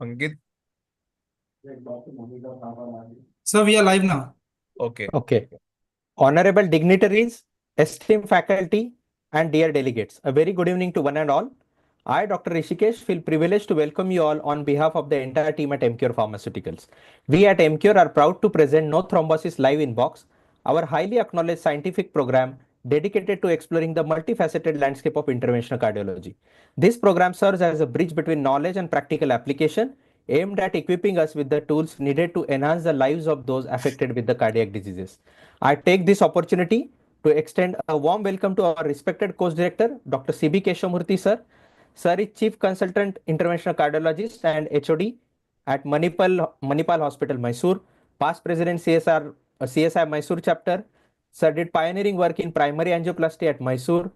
Ankit. So we are live now. Okay. Okay. Honorable dignitaries, esteemed faculty, and dear delegates, a very good evening to one and all. I, Dr. Rishikesh, feel privileged to welcome you all on behalf of the entire team at Emcure Pharmaceuticals. We at Emcure are proud to present No Thrombosis Live in Box, our highly acknowledged scientific program dedicated to exploring the multifaceted landscape of interventional cardiology. This program serves as a bridge between knowledge and practical application, aimed at equipping us with the tools needed to enhance the lives of those affected with the cardiac diseases. I take this opportunity to extend a warm welcome to our respected course director, Dr. C.B. Keshamurthy sir. Sir is Chief Consultant Interventional Cardiologist and HOD at Manipal Hospital, Mysore. Past President CSI Mysore chapter. Sir did pioneering work in primary angioplasty at Mysore.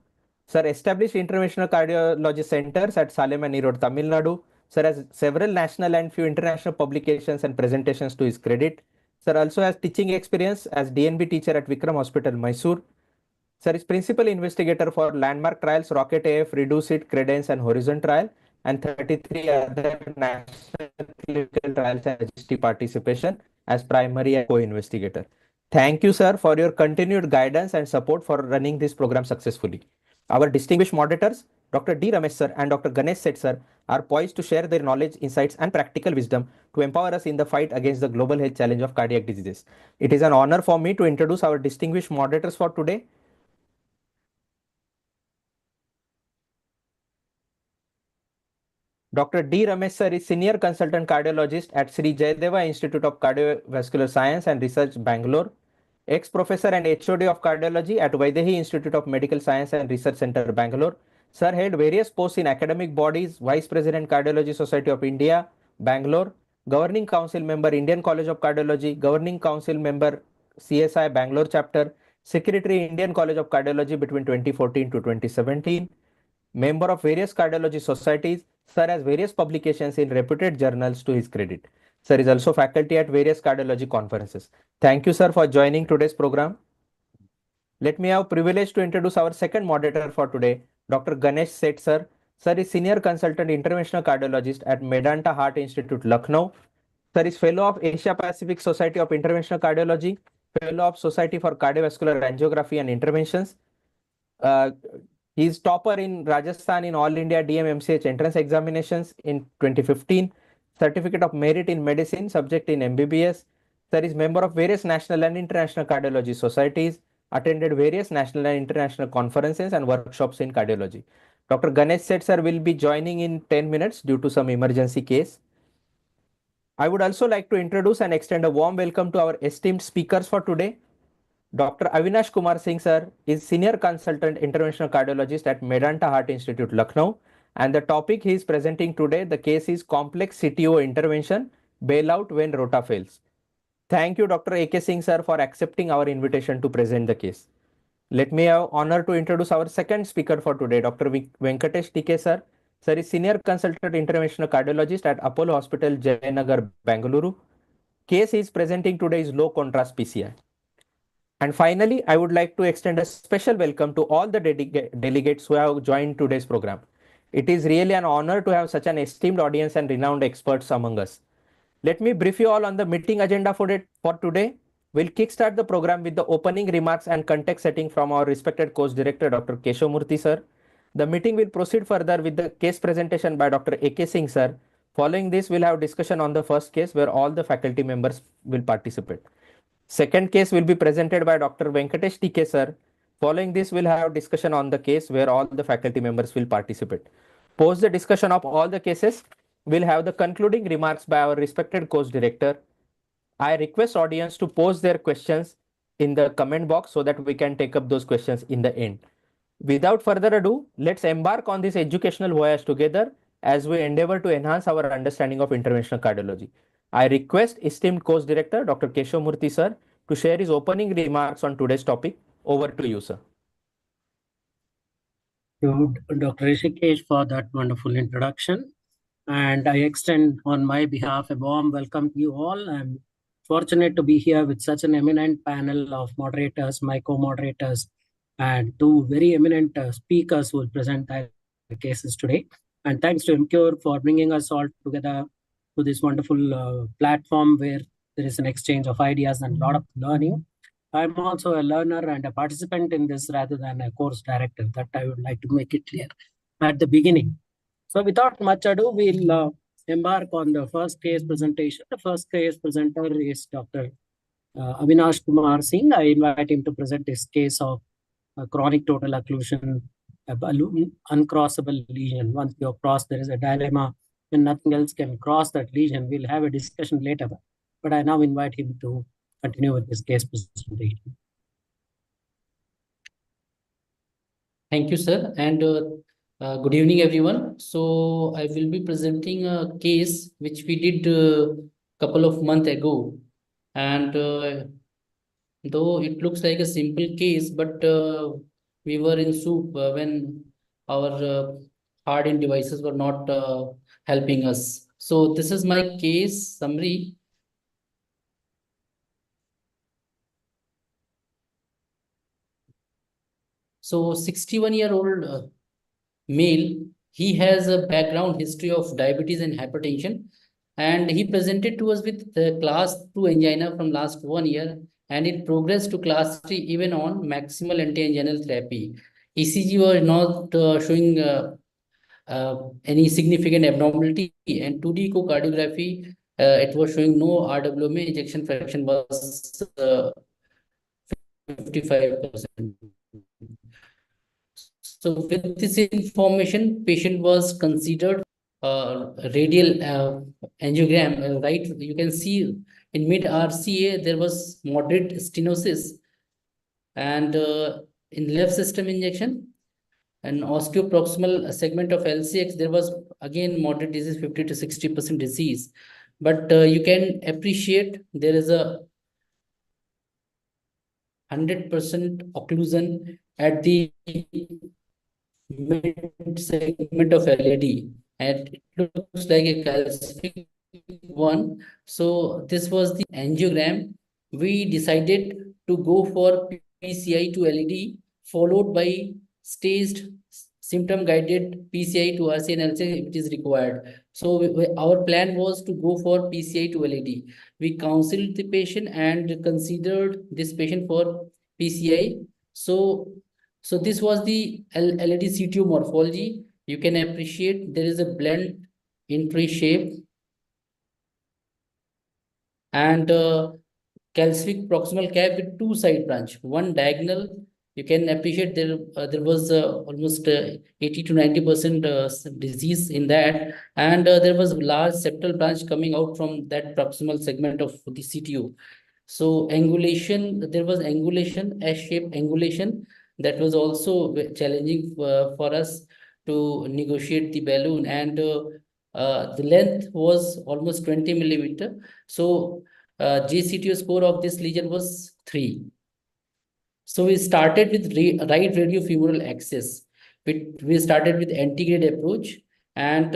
Sir established interventional cardiology centers at Salem and Erode, Tamil Nadu. Sir has several national and few international publications and presentations to his credit. Sir also has teaching experience as DNB teacher at Vikram Hospital, Mysore. Sir is principal investigator for landmark trials Rocket AF, Reduce It, Credence, and Horizon trial, and 33 other national clinical trials and registry participation as primary and co-investigator. Thank you, sir, for your continued guidance and support for running this program successfully. Our distinguished moderators, Dr. D. Ramesh sir and Dr. Ganesh Seth sir, are poised to share their knowledge, insights, and practical wisdom to empower us in the fight against the global health challenge of cardiac diseases. It is an honor for me to introduce our distinguished moderators for today. Dr. D. Ramesh sir is Senior Consultant Cardiologist at Sri Jayadeva Institute of Cardiovascular Science and Research, Bangalore. Ex-Professor and HOD of Cardiology at Vaidehi Institute of Medical Science and Research Center, Bangalore. Sir held various posts in academic bodies, Vice President Cardiology Society of India, Bangalore, Governing Council Member, Indian College of Cardiology, Governing Council Member, CSI Bangalore Chapter, Secretary, Indian College of Cardiology between 2014 to 2017, member of various cardiology societies. Sir has various publications in reputed journals to his credit. Sir is also faculty at various cardiology conferences. Thank you, sir, for joining today's program. Let me have privilege to introduce our second moderator for today, Dr. Ganesh Seth sir. Sir is Senior Consultant Interventional Cardiologist at Medanta Heart Institute, Lucknow. Sir is Fellow of Asia Pacific Society of Interventional Cardiology, Fellow of Society for Cardiovascular Angiography and Interventions. He is topper in Rajasthan in All India DMMCH entrance examinations in 2015. Certificate of Merit in Medicine, subject in MBBS. Sir is member of various national and international cardiology societies, attended various national and international conferences and workshops in cardiology. Dr. Ganesh Seth sir will be joining in 10 minutes due to some emergency case. I would also like to introduce and extend a warm welcome to our esteemed speakers for today. Dr. Avinash Kumar Singh sir is Senior Consultant Interventional Cardiologist at Medanta Heart Institute, Lucknow. And the topic he is presenting today, the case is Complex CTO Intervention, Bailout when Rota Fails. Thank you, Dr. A.K. Singh sir, for accepting our invitation to present the case. Let me have honor to introduce our second speaker for today, Dr. Venkatesh TK sir. Sir is Senior Consultant Interventional Cardiologist at Apollo Hospital, Jayanagar, Bangalore. Case he is presenting today is low contrast PCI. And finally, I would like to extend a special welcome to all the delegates who have joined today's program. It is really an honor to have such an esteemed audience and renowned experts among us. Let me brief you all on the meeting agenda for today. We'll kickstart the program with the opening remarks and context setting from our respected course director, Dr. Keshamurthy sir. The meeting will proceed further with the case presentation by Dr. A.K. Singh sir. Following this, we'll have discussion on the first case where all the faculty members will participate. Second case will be presented by Dr. Venkatesh TK sir. Following this, we'll have discussion on the case where all the faculty members will participate. Post the discussion of all the cases, we'll have the concluding remarks by our respected course director. I request audience to post their questions in the comment box so that we can take up those questions in the end. Without further ado, let's embark on this educational voyage together as we endeavor to enhance our understanding of interventional cardiology. I request esteemed course director, Dr. Keshamurthy sir, to share his opening remarks on today's topic. Over to you, sir. Thank you, Dr. Rishikesh, for that wonderful introduction. And I extend on my behalf a warm welcome to you all. I'm fortunate to be here with such an eminent panel of moderators, my co-moderators, and two very eminent speakers who will present their cases today. And thanks to Emcure for bringing us all together to this wonderful platform where there is an exchange of ideas and a lot of learning. I'm also a learner and a participant in this rather than a course director. That I would like to make it clear at the beginning. So without much ado, we'll embark on the first case presentation. The first case presenter is Dr. Avinash Kumar Singh. I invite him to present his case of chronic total occlusion, a balloon uncrossable lesion. Once you have crossed, there is a dilemma when nothing else can cross that lesion. We'll have a discussion later, but I now invite him to continue with this case presentation. Thank you, sir, and good evening, everyone. So I will be presenting a case which we did a couple of months ago, and though it looks like a simple case, but we were in soup when our hardened devices were not helping us. So this is my case summary. So 61-year-old male, he has a background history of diabetes and hypertension, and he presented to us with the class 2 angina from last 1 year, and it progressed to class 3 even on maximal anti-anginal therapy. ECG was not showing any significant abnormality, and 2D echocardiography, it was showing no RWMA, ejection fraction was 55%. So with this information, patient was considered radial angiogram, right? You can see in mid RCA, there was moderate stenosis, and in left system injection and osteoproximal segment of LCX, there was again moderate disease, 50 to 60% disease. But you can appreciate there is a 100% occlusion at the mid segment of LED, and it looks like a calcific one. So this was the angiogram. We decided to go for PCI to LED, followed by staged symptom guided PCI to RC and LC if it is required. So our plan was to go for PCI to LED. We counseled the patient and considered this patient for PCI. So this was the LED CTO morphology. You can appreciate there is a blend in tree shape and calcific proximal cap with two side branch, one diagonal. You can appreciate there was almost 80 to 90% disease in that, and there was large septal branch coming out from that proximal segment of the CTO. So angulation, there was angulation, S-shaped angulation, that was also challenging for us to negotiate the balloon, and the length was almost 20 millimeter. So GCTO score of this lesion was 3. So we started with right radiofemoral axis. We started with antegrade approach, and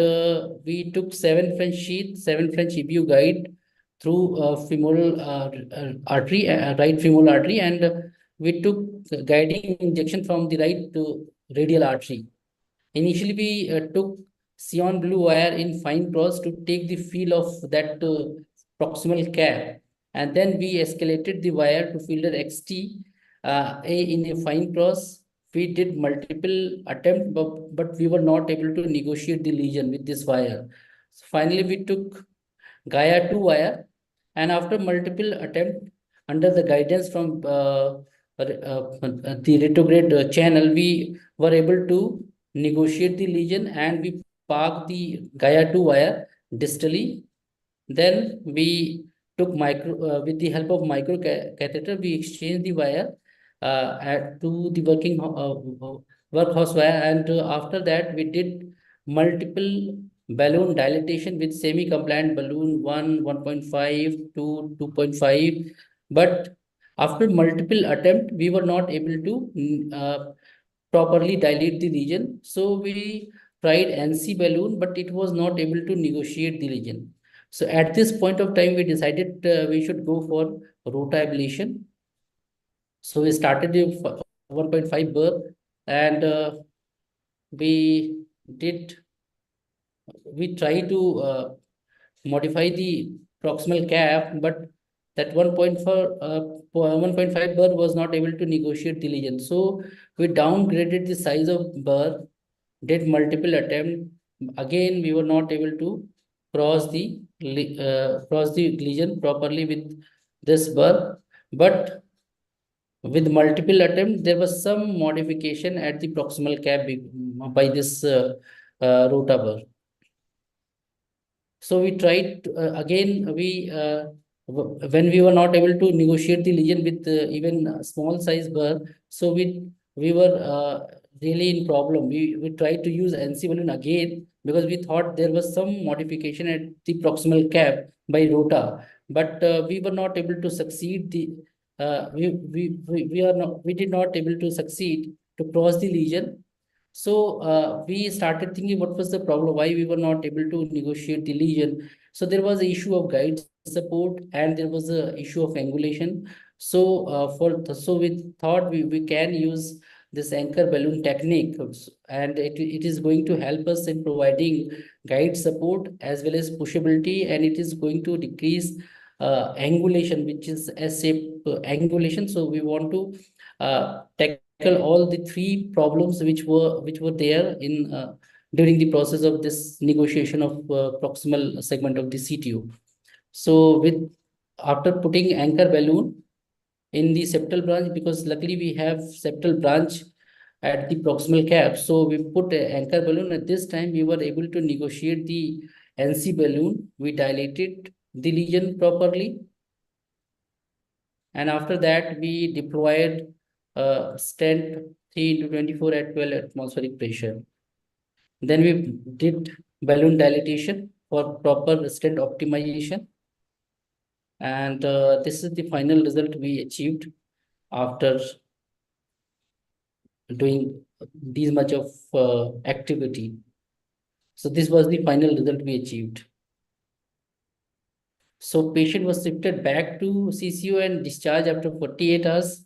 we took 7 French sheath, 7 French EBU guide through femoral artery, right femoral artery, and we took guiding injection from the right to radial artery. Initially, we took cyan blue wire in fine cross to take the feel of that proximal cap, and then we escalated the wire to fielder XT in a fine cross. We did multiple attempts, but we were not able to negotiate the lesion with this wire. So finally, we took Gaia 2 wire, and after multiple attempts under the guidance from the retrograde channel, we were able to negotiate the lesion, and we parked the Gaia 2 wire distally. Then we took with the help of micro catheter, we exchanged the wire to the workhorse wire, and after that we did multiple balloon dilatation with semi-compliant balloon 1.5 to 2.5, but after multiple attempt we were not able to properly dilate the region. So we tried NC balloon, but it was not able to negotiate the region. So at this point of time, we decided we should go for rotablation. So we started 1.5 burr, and we try to modify the proximal cap, but that 1.5 burr was not able to negotiate the lesion. So we downgraded the size of burr, did multiple attempts. Again, we were not able to cross the lesion properly with this burr, but with multiple attempts, there was some modification at the proximal cap by this rota burr. So we tried again. When we were not able to negotiate the lesion with even a small size burr, so we were really in problem. We tried to use NC balloon again because we thought there was some modification at the proximal cap by rota, but we were not able to succeed. We did not able to succeed to cross the lesion. So we started thinking what was the problem, why we were not able to negotiate the lesion. So there was an issue of guide support and there was an issue of angulation. So so we thought we can use this anchor balloon technique, and it is going to help us in providing guide support as well as pushability, and it is going to decrease angulation, which is S-shape angulation. So we want to tackle all the three problems which were there in during the process of this negotiation of proximal segment of the CTO. So with after putting anchor balloon in the septal branch, because luckily we have septal branch at the proximal cap, so we put an anchor balloon. At this time we were able to negotiate the NC balloon. We dilated the lesion properly, and after that we deployed stent 3 into 24 at 12 atmospheric pressure. Then we did balloon dilatation for proper stent optimization. And this is the final result we achieved after doing this much of activity. So this was the final result we achieved. So patient was shifted back to CCU and discharged after 48 hours.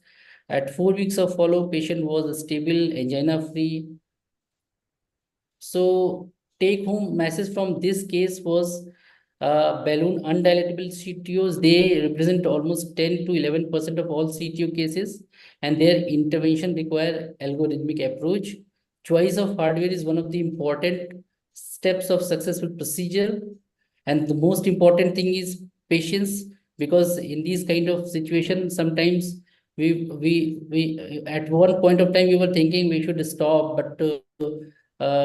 At 4 weeks of follow, patient was stable, angina-free. So take home message from this case was balloon undilatable CTOs. They represent almost 10 to 11% of all CTO cases, and their intervention require algorithmic approach. Choice of hardware is one of the important steps of successful procedure. And the most important thing is patience, because in these kind of situations, sometimes we at one point of time we were thinking we should stop, but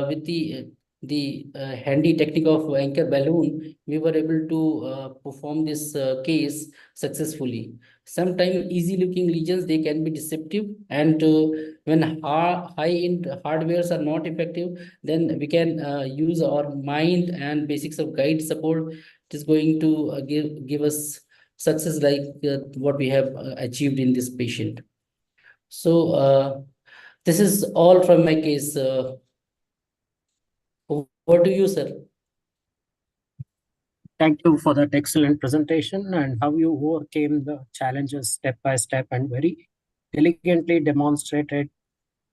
with the handy technique of anchor balloon, we were able to perform this case successfully. Sometimes easy looking lesions, they can be deceptive, and when high end hardwares are not effective, then we can use our mind and basics of guide support. It is going to give us success like what we have achieved in this patient. So this is all from my case. Over to you, sir. Thank you for that excellent presentation and how you overcame the challenges step by step and very elegantly demonstrated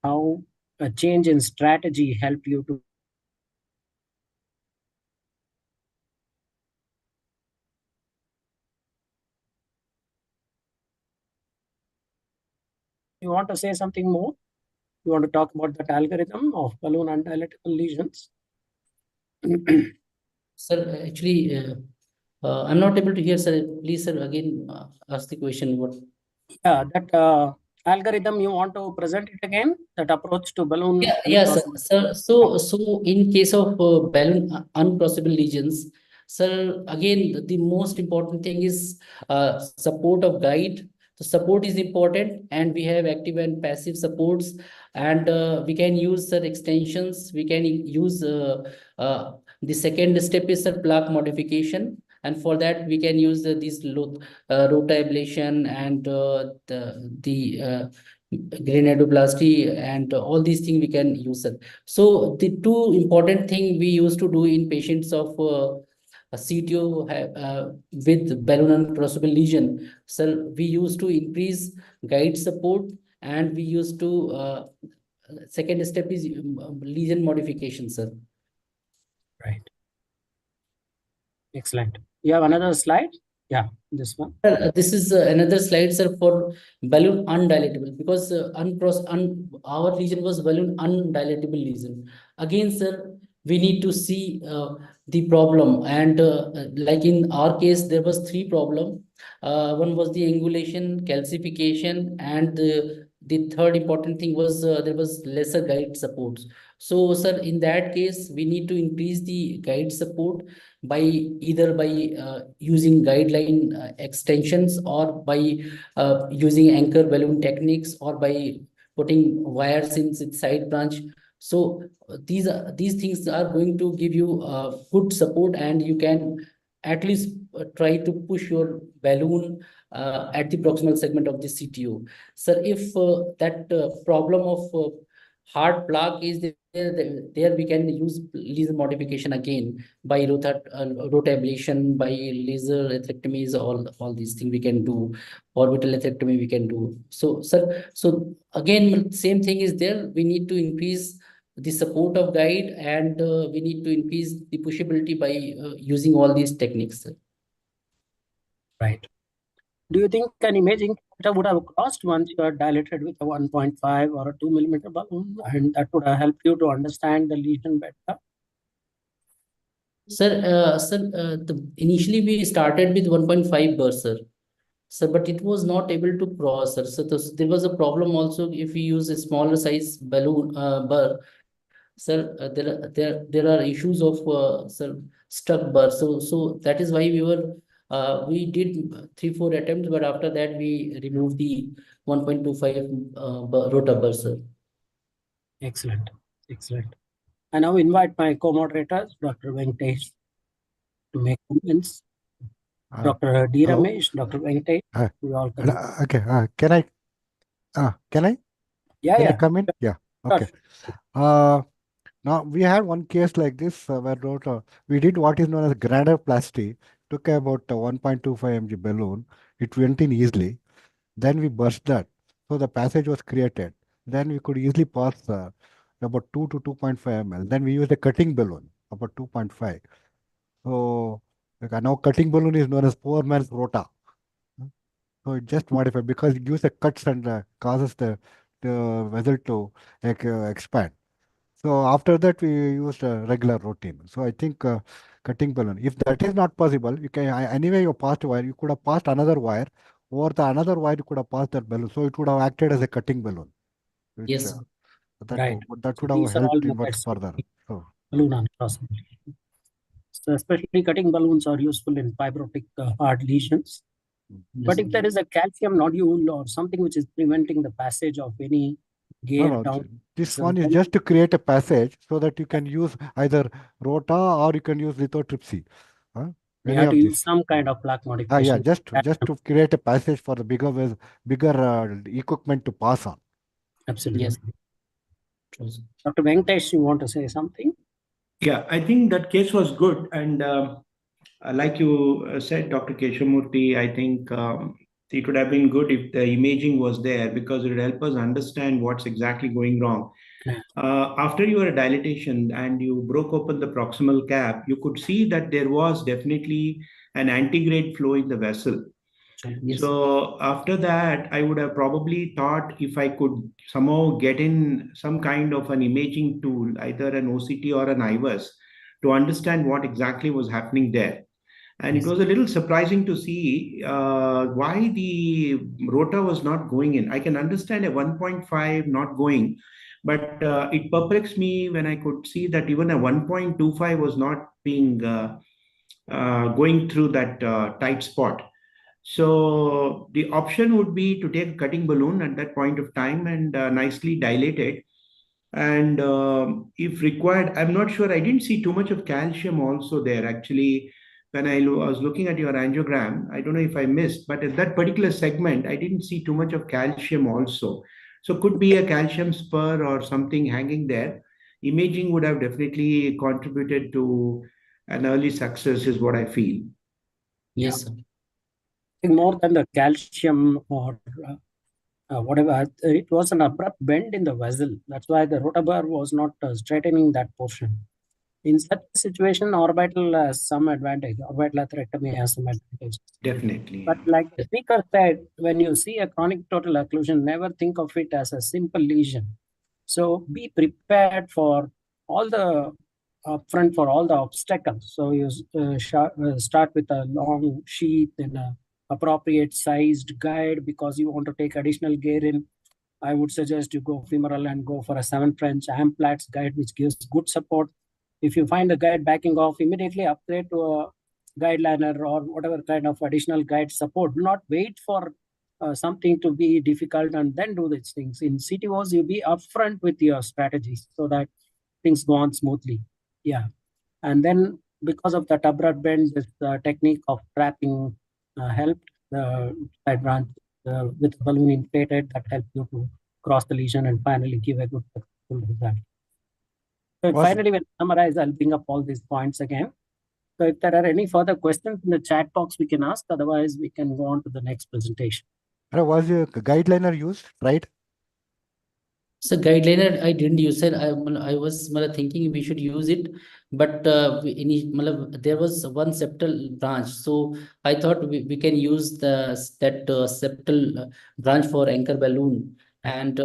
how a change in strategy helped you to. You want to say something more? You want to talk about that algorithm of balloon undilatable lesions? Sir, actually, I'm not able to hear, sir. Please, sir, again ask the question. What? Yeah, that algorithm, you want to present it again? That approach to balloon? Yeah, sir. So in case of balloon uncrossable lesions, sir, again, the most important thing is support of guide. The support is important, and we have active and passive supports, and we can use sir extensions. We can use the second step is sir plaque modification, and for that we can use these rota ablation and the granuloplasty and all these things we can use, sir. So the two important thing we used to do in patients of a CTO with balloon uncrossable lesion, sir, we used to increase guide support and we used to second step is lesion modification, sir. Right. Excellent. You have another slide? Yeah, this one. This is another slide, sir, for balloon undilatable, because our lesion was balloon undilatable lesion. Again, sir, we need to see the problem, and like in our case, there was three problem. One was the angulation, calcification, and the third important thing was there was lesser guide supports. So, sir, in that case, we need to increase the guide support by either by using guideline extensions, or by using anchor balloon techniques, or by putting wires in its side branch. So these things are going to give you good support, and you can at least try to push your balloon at the proximal segment of the CTO. Sir, if that problem of hard plaque is there, we can use lesion modification again by rotablation, by laser atherectomies, all these things we can do. Orbital atherectomy we can do. So, sir, so again, same thing is there. We need to increase the support of guide, and we need to increase the pushability by using all these techniques, sir. Right. Do you think an imaging data would have crossed once you are dilated with a 1.5 or a 2 millimeter balloon, and that would have helped you to understand the lesion better? Sir, initially we started with 1.5 burr, sir. Sir, but it was not able to cross, sir. So there was a problem also if we use a smaller size balloon burr. Sir, there are issues of sir, stuck burr. So that is why we did 3-4 attempts, but after that we removed the 1.25 rota burr, sir. Excellent. Excellent. I now invite my co-moderators, Dr. Venkatesh, to make comments. Dr. D. hello? Ramesh, Dr. Venkatesh, we all can. Okay. Can I? Yeah, Can I yeah. come in? Yeah. Okay. Now we had one case like this where we did what is known as granuloplasty. Took about 1.25 mg balloon. It went in easily. Then we burst that. So the passage was created. Then we could easily pass about 2 to 2.5 ml. Then we used a cutting balloon about 2.5. So now cutting balloon is known as poor man's rota. So it just modified because it gives the cuts and causes the vessel to expand. So after that we used a regular routine. So I think cutting balloon. If that is not possible, you can anyway you passed a wire. You could have passed another wire, or the another wire you could have passed that balloon. So it would have acted as a cutting balloon. Which, Yes, right. That would These have are all helped much methods further. So balloon uncrossing. So especially cutting balloons are useful in fibrotic hard lesions. But if there is a calcium nodule or something which is preventing the passage of any gear down, this one is just to create a passage so that you can use either rota or you can use lithotripsy. you have to use some kind of plaque modification. Just to create a passage for the bigger equipment to pass on. Absolutely. yes. Dr. Venkatesh, you want to say something? Yeah, I think that case was good. And like you said, Dr. Keshamurthy, I think it would have been good if the imaging was there, because it would help us understand what's exactly going wrong. Yeah. After your dilatation and you broke open the proximal cap, you could see that there was definitely an antegrade flow in the vessel. Yes. So after that, I would have probably thought if I could somehow get in some kind of an imaging tool, either an OCT or an IVUS, to understand what exactly was happening there. And it was a little surprising to see why the rota was not going in. I can understand a 1.5 not going, but it perplexed me when I could see that even a 1.25 was not being going through that tight spot. So the option would be to take a cutting balloon at that point of time and nicely dilate it. And if required, I'm not sure, I didn't see too much of calcium also there. Actually, when I was looking at your angiogram, I don't know if I missed, but at that particular segment, I didn't see too much of calcium also. So could be a calcium spur or something hanging there. Imaging would have definitely contributed to an early success is what I feel. Yes, sir. More than the calcium or whatever. It was an abrupt bend in the vessel. That's why the rotabar was not straightening that portion. In such a situation, orbital has some advantage. Orbital atherectomy has some advantage. Definitely. But like the speaker said, when you see a chronic total occlusion, never think of it as a simple lesion. So be prepared for all the upfront for all the obstacles. So you start with a long sheath and a appropriate sized guide because you want to take additional gear in. I would suggest you go femoral and go for a 7 French Amplats guide, which gives good support. If you find the guide backing off, immediately upgrade to a guide liner or whatever kind of additional guide support. Do not wait for something to be difficult and then do these things. In CTOs, you be upfront with your strategies so that things go on smoothly. Yeah. And then because of that abrupt bend, this technique of trapping helped the side branch with the balloon inflated that helped you to cross the lesion and finally give a good successful result. So finally, when I summarize, I'll bring up all these points again. So if there are any further questions in the chat box, we can ask. Otherwise, we can go on to the next presentation. Was a guideliner used, right? So guideliner I didn't use it. I was thinking we should use it, but there was one septal branch, so I thought we can use that septal branch for anchor balloon. And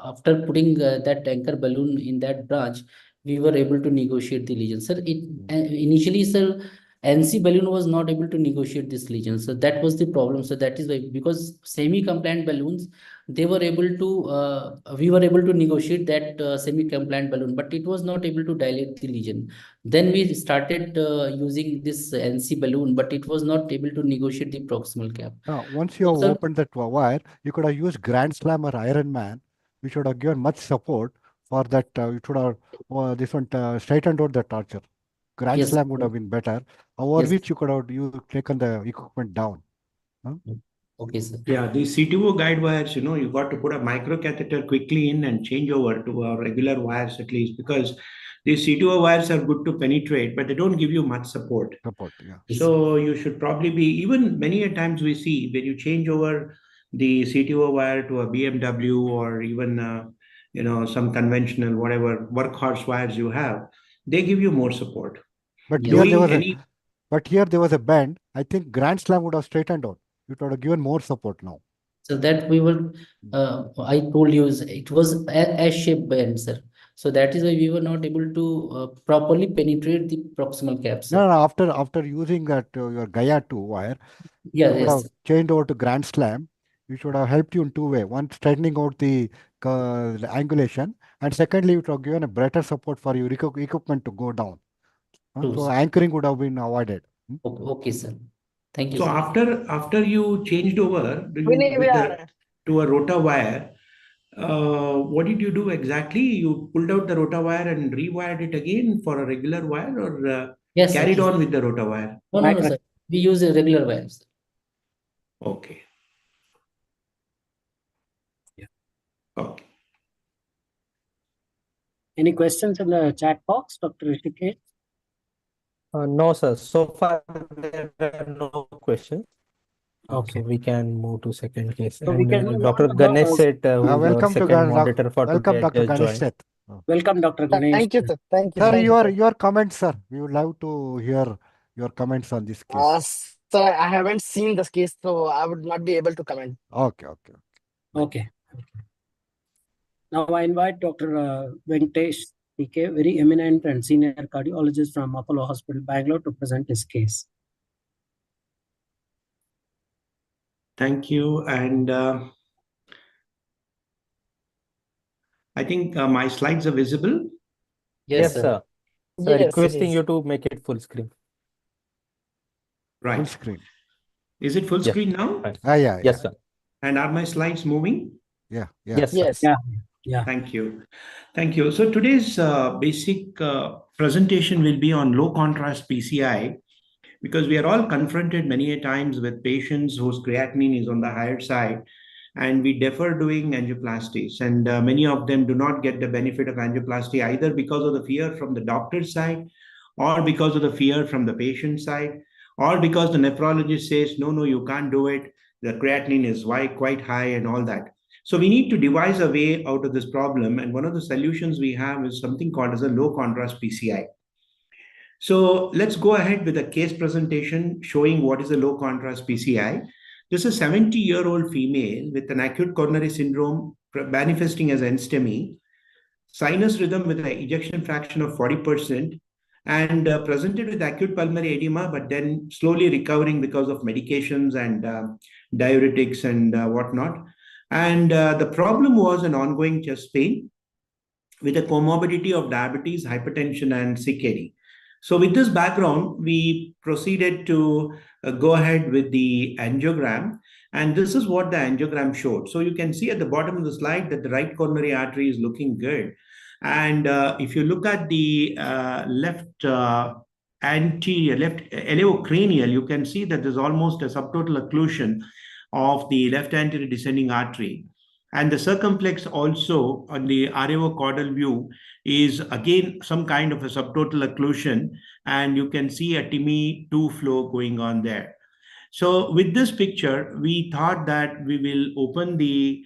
after putting that anchor balloon in that branch, we were able to negotiate the lesion. Sir, initially, sir, NC balloon was not able to negotiate this lesion. So that was the problem. So that is why, because semi-compliant balloons, we were able to negotiate that semi-compliant balloon, but it was not able to dilate the lesion. Then we started using this NC balloon, but it was not able to negotiate the proximal cap. Once you have opened that wire, you could have used Grand Slam or Iron Man, which would have given much support for that. It would have this one straightened out the torture. Grand Slam would have been better, over which you could have taken the equipment down. Huh? Okay, sir. Yeah, the CTO guide wires, you got to put a microcatheter quickly in and change over to our regular wires at least, because these CTO wires are good to penetrate, but they don't give you much support. So you should probably be, even many a times we see when you change over the CTO wire to a BMW or even, some conventional, whatever workhorse wires you have, they give you more support. But here there was a bend. I think Grand Slam would have straightened out. It would have given more support now. So that we were, I told you, it was a S-shaped bend, sir. So that is why we were not able to properly penetrate the proximal cap, sir. No, after using that your Gaia 2 wire, you would have changed over to Grand Slam, which would have helped you in two ways. One, straightening out the angulation, and secondly, it would have given a better support for your equipment to go down. So anchoring would have been avoided. Okay, sir. Thank you. So after you changed over to a rota wire, what did you do exactly? You pulled out the rota wire and rewired it again for a regular wire, or carried on with the rota wire? No, sir. We use a regular wire, sir. Okay. Yeah. Okay. Any questions in the chat box, Dr. Rishikesh? No, sir. So far, there are no questions. Okay. So we can move to second case. So we can move Dr. on to Ganesh Seth, who is our welcome second monitor for welcome, today, Dr. Ganesh joined. Seth. Welcome, Dr. Ganesh. Thank you, sir. Thank you. Sir, Thank your comments, sir. We would love to hear your comments on this case. Sir, I haven't seen this case, so I would not be able to comment. Okay. Now I invite Dr. Venkatesh PK, very eminent and senior cardiologist from Apollo Hospital, Bangalore, to present his case. Thank you. And I think my slides are visible. Yes, sir. So Yes, requesting you to make it full screen. Right. Full screen. Is it full screen now? Yeah. Yes, sir. And are my slides moving? Yeah. Yes, sir. Yes. Yeah. Thank you. So today's basic presentation will be on low contrast PCI, because we are all confronted many a times with patients whose creatinine is on the higher side, and we defer doing angioplasties. And many of them do not get the benefit of angioplasty either because of the fear from the doctor's side, or because of the fear from the patient side, or because the nephrologist says, no, you can't do it. The creatinine is quite high and all that. So we need to devise a way out of this problem. And one of the solutions we have is something called as a low contrast PCI. So let's go ahead with a case presentation showing what is a low contrast PCI. This is a 70-year-old female with an acute coronary syndrome manifesting as NSTEMI, sinus rhythm with an ejection fraction of 40%, and presented with acute pulmonary edema, but then slowly recovering because of medications and diuretics and whatnot. And the problem was an ongoing chest pain with a comorbidity of diabetes, hypertension, and CKD. So with this background, we proceeded to go ahead with the angiogram. And this is what the angiogram showed. So you can see at the bottom of the slide that the right coronary artery is looking good. And if you look at the left anterior, left elevocranial, you can see that there's almost a subtotal occlusion of the left anterior descending artery. And the circumflex also on the areocaudal view is again some kind of a subtotal occlusion, and you can see a TIMI 2 flow going on there. So with this picture, we thought that we will open the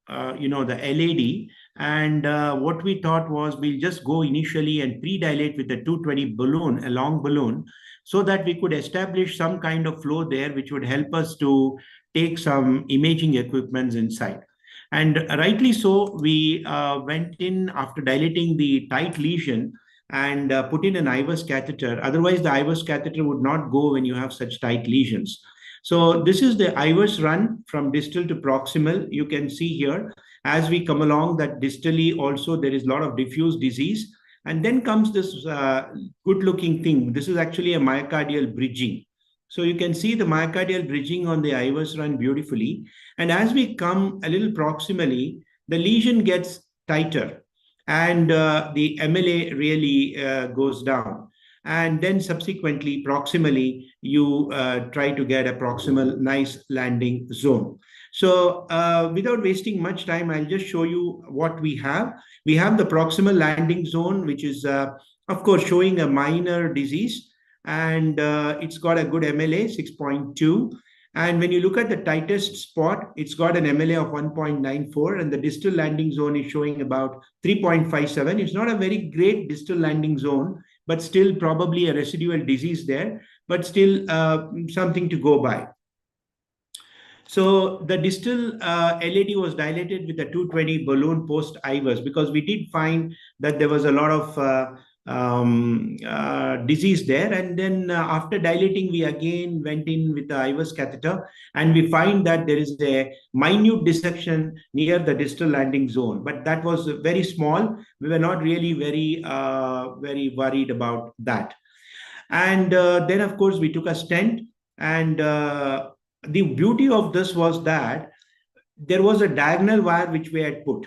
the LAD, and what we thought was we'll just go initially and pre-dilate with a 220 balloon, a long balloon, so that we could establish some kind of flow there, which would help us to take some imaging equipments inside. And rightly so, we went in after dilating the tight lesion and put in an IVUS catheter. Otherwise, the IVUS catheter would not go when you have such tight lesions. So this is the IVUS run from distal to proximal. You can see here, as we come along, that distally also there is a lot of diffuse disease. And then comes this good-looking thing. This is actually a myocardial bridging. So you can see the myocardial bridging on the IVUS run beautifully. And as we come a little proximally, the lesion gets tighter and the MLA really goes down. And then subsequently, proximally, you try to get a proximal nice landing zone. So without wasting much time, I'll just show you what we have. We have the proximal landing zone, which is, of course, showing a minor disease. And it's got a good MLA, 6.2. And when you look at the tightest spot, it's got an MLA of 1.94, and the distal landing zone is showing about 3.57. It's not a very great distal landing zone, but still probably a residual disease there, but still something to go by. So the distal LAD was dilated with a 220 balloon post IVUS, because we did find that there was a lot of disease there. And then after dilating, we again went in with the IVUS catheter, and we find that there is a minute dissection near the distal landing zone, but that was very small. We were not really very worried about that. And then, of course, we took a stent, and the beauty of this was that there was a diagonal wire which we had put.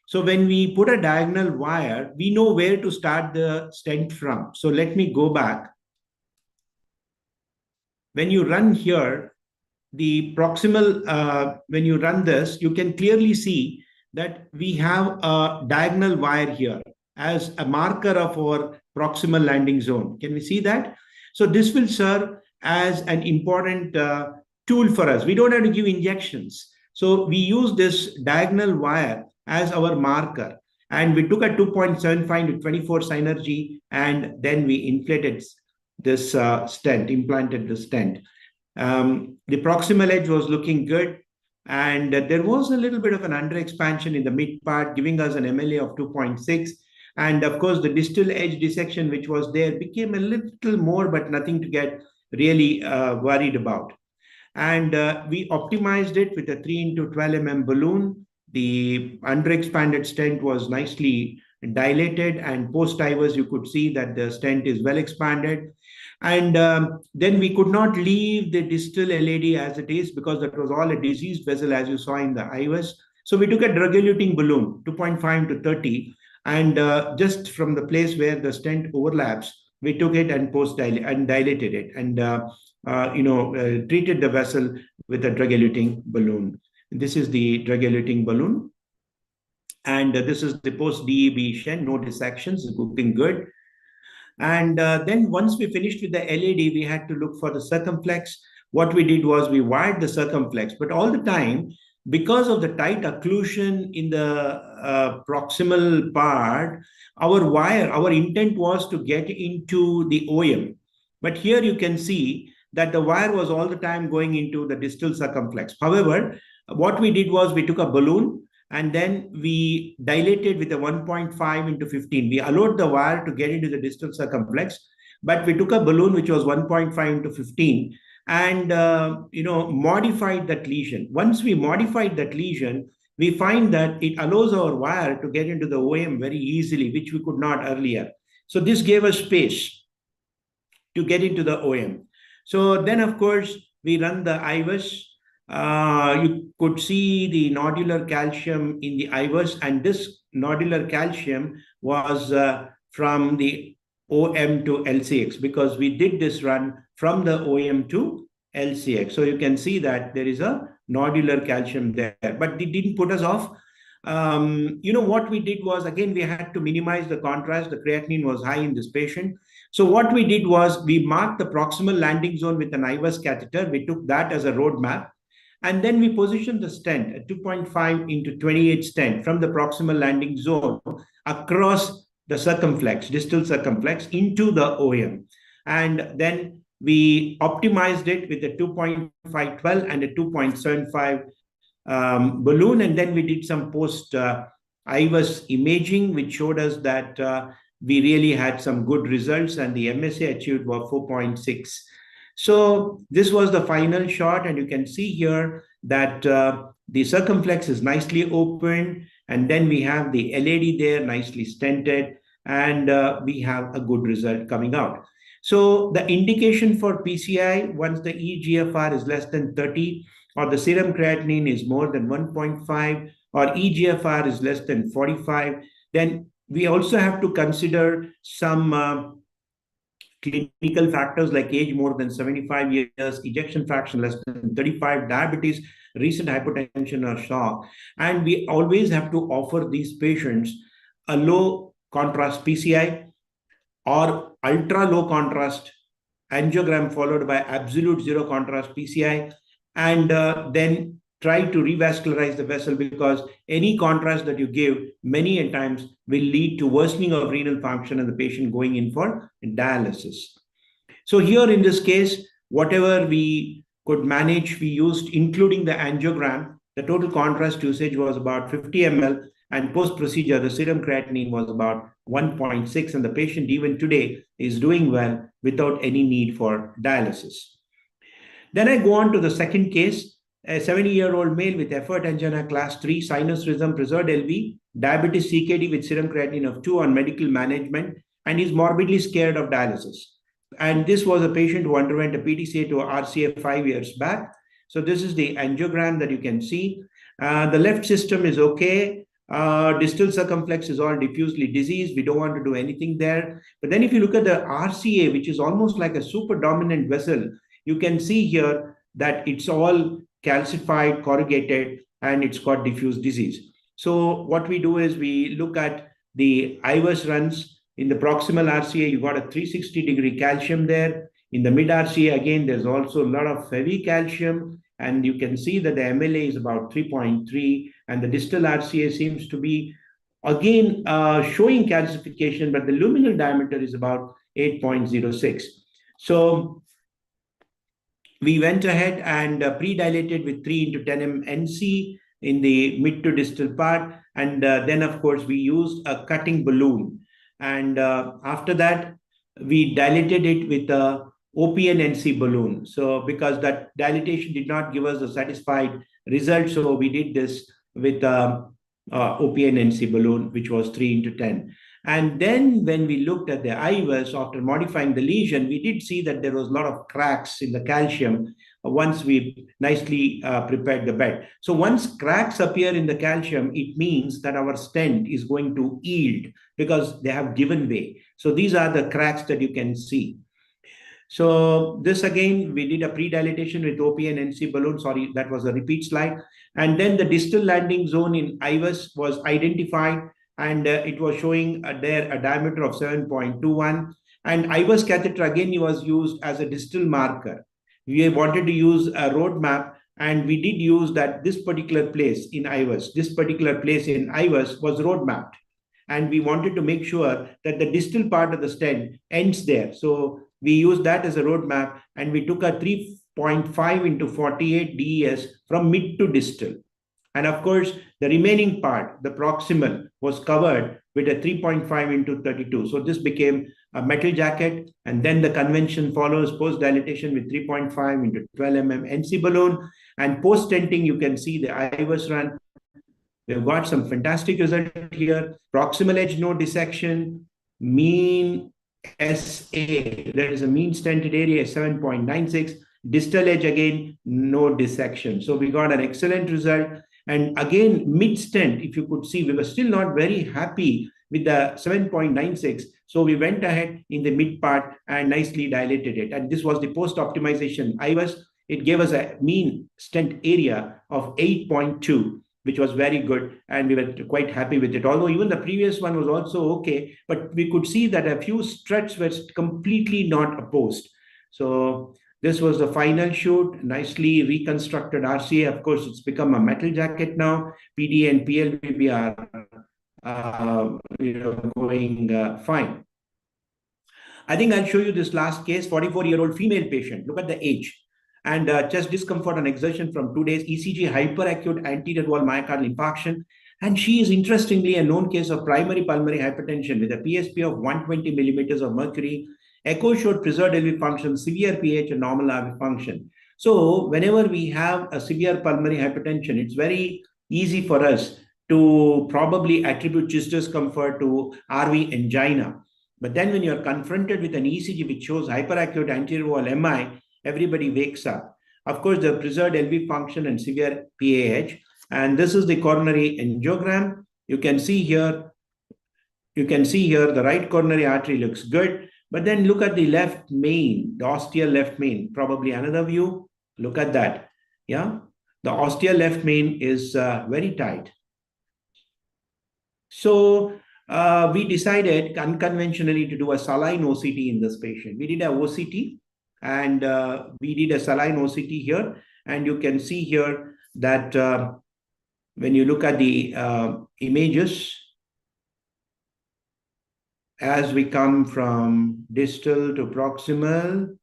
So when we put a diagonal wire, we know where to start the stent from. So let me go back. When you run here, the proximal, when you run this, you can clearly see that we have a diagonal wire here as a marker of our proximal landing zone. Can we see that? So this will serve as an important tool for us. We don't have to give injections. So we use this diagonal wire as our marker. And we took a 2.75 to 24 synergy, and then we inflated this stent, implanted the stent. The proximal edge was looking good. And there was a little bit of an under-expansion in the mid part, giving us an MLA of 2.6. And of course, the distal edge dissection, which was there, became a little more, but nothing to get really worried about. And we optimized it with a 3 into 12 mm balloon. The under-expanded stent was nicely dilated, and post-IVUS, you could see that the stent is well expanded. And then we could not leave the distal LAD as it is, because that was all a diseased vessel, as you saw in the IVUS. So we took a drug-eluting balloon, 2.5 to 30, and just from the place where the stent overlaps, we took it and dilated it, and treated the vessel with a drug-eluting balloon. This is the drug-eluting balloon, and this is the post-DEB stent, no dissections, looking good. And then once we finished with the LAD, we had to look for the circumflex. What we did was we wired the circumflex, but all the time because of the tight occlusion in the proximal part, our intent was to get into the OM. But here you can see that the wire was all the time going into the distal circumflex. However, what we did was we took a balloon and then we dilated with a 1.5 into 15. We allowed the wire to get into the distal circumflex, but we took a balloon which was 1.5 into 15 and modified that lesion. Once we modified that lesion, we find that it allows our wire to get into the OM very easily, which we could not earlier. So this gave us space to get into the OM. So then, of course, we run the IVUS. You could see the nodular calcium in the IVUS, and this nodular calcium was from the OM to LCX, because we did this run from the OM to LCX. So you can see that there is a nodular calcium there, but it didn't put us off. What we did was, again, we had to minimize the contrast. The creatinine was high in this patient. So what we did was we marked the proximal landing zone with an IVUS catheter. We took that as a roadmap. And then we positioned the stent, a 2.5 into 28 stent from the proximal landing zone across the circumflex, distal circumflex, into the OM. And then we optimized it with a 2.512 and a 2.75 balloon. And then we did some post IVUS imaging, which showed us that we really had some good results, and the MSA achieved was 4.6. So this was the final shot, and you can see here that the circumflex is nicely open, and then we have the LAD there nicely stented, and we have a good result coming out. So the indication for PCI, once the eGFR is less than 30, or the serum creatinine is more than 1.5, or eGFR is less than 45, then we also have to consider some clinical factors like age more than 75 years, ejection fraction less than 35, diabetes, recent hypertension or shock. And we always have to offer these patients a low contrast PCI or ultra low contrast angiogram followed by absolute zero contrast PCI, and then try to revascularize the vessel, because any contrast that you give many a times will lead to worsening of renal function and the patient going in for dialysis. So here in this case, whatever we could manage, we used, including the angiogram. The total contrast usage was about 50 ml, and post-procedure, the serum creatinine was about 1.6, and the patient even today is doing well without any need for dialysis. Then I go on to the second case. A 70-year-old male with effort angina class 3, sinus rhythm, preserved LV, diabetes CKD with serum creatinine of 2 on medical management, and is morbidly scared of dialysis. And this was a patient who underwent a PTCA to a RCA 5 years back. So this is the angiogram that you can see. The left system is okay. Distal circumflex is all diffusely diseased. We don't want to do anything there. But then if you look at the RCA, which is almost like a super dominant vessel, you can see here that it's all calcified, corrugated, and it's got diffuse disease. So what we do is we look at the IVUS runs. In the proximal RCA, you got a 360-degree calcium there. In the mid RCA, again, there's also a lot of heavy calcium, and you can see that the MLA is about 3.3, and the distal RCA seems to be, again, showing calcification, but the luminal diameter is about 8.06. So we went ahead and pre-dilated with 3 into 10 NC in the mid to distal part. And then, of course, we used a cutting balloon. And after that, we dilated it with a OPN-NC balloon. So because that dilatation did not give us a satisfied result, so we did this with OPN-NC balloon, which was 3 into 10. And then when we looked at the IVUS after modifying the lesion, we did see that there was a lot of cracks in the calcium once we nicely prepared the bed. So once cracks appear in the calcium, it means that our stent is going to yield because they have given way. So these are the cracks that you can see. So this again, we did a pre-dilatation with OPN-NC balloon. Sorry, that was a repeat slide. And then the distal landing zone in IVUS was identified, and it was showing there a diameter of 7.21. And IVUS catheter again was used as a distal marker. We wanted to use a roadmap, And we did use that this particular place in IVUS, was road mapped. And we wanted to make sure that the distal part of the stent ends there. So we used that as a roadmap, and we took a 3.5 into 48 DES from mid to distal. And of course, the remaining part, the proximal, was covered with a 3.5 into 32. So this became a metal jacket, and then the convention follows post dilatation with 3.5 into 12 NC balloon. And post stenting, you can see the IVUS run. We've got some fantastic result here. Proximal edge, no dissection. Mean SA, there is a mean stented area 7.96. Distal edge, again, no dissection. So we got an excellent result. And again, mid-stent, if you could see, we were still not very happy with the 7.96. So we went ahead in the mid part and nicely dilated it. And this was the post-optimization IVUS. It gave us a mean stent area of 8.2, which was very good. And we were quite happy with it. Although even the previous one was also okay, but we could see that a few struts were completely not opposed. So this was the final shoot, nicely reconstructed RCA. Of course, it's become a metal jacket now. PD and PLBB are going fine. I think I'll show you this last case, 44-year-old female patient. Look at the age. And chest discomfort and exertion from 2 days, ECG hyperacute anterior wall myocardial infarction. And she is interestingly a known case of primary pulmonary hypertension with a PSP of 120 millimeters of mercury. Echo showed preserved LV function, severe pH, and normal RV function. So whenever we have a severe pulmonary hypertension, it's very easy for us to probably attribute chest discomfort to RV angina. But then when you're confronted with an ECG which shows hyperacute anterior wall MI, everybody wakes up. Of course, the preserved LV function and severe PAH. And this is the coronary angiogram. You can see here the right coronary artery looks good. But then look at the left main, the ostial left main, probably another view. Look at that. Yeah, the ostial left main is very tight. So we decided unconventionally to do a saline OCT in this patient. We did a OCT and we did a saline OCT here. And you can see here that when you look at the images, as we come from distal to proximal,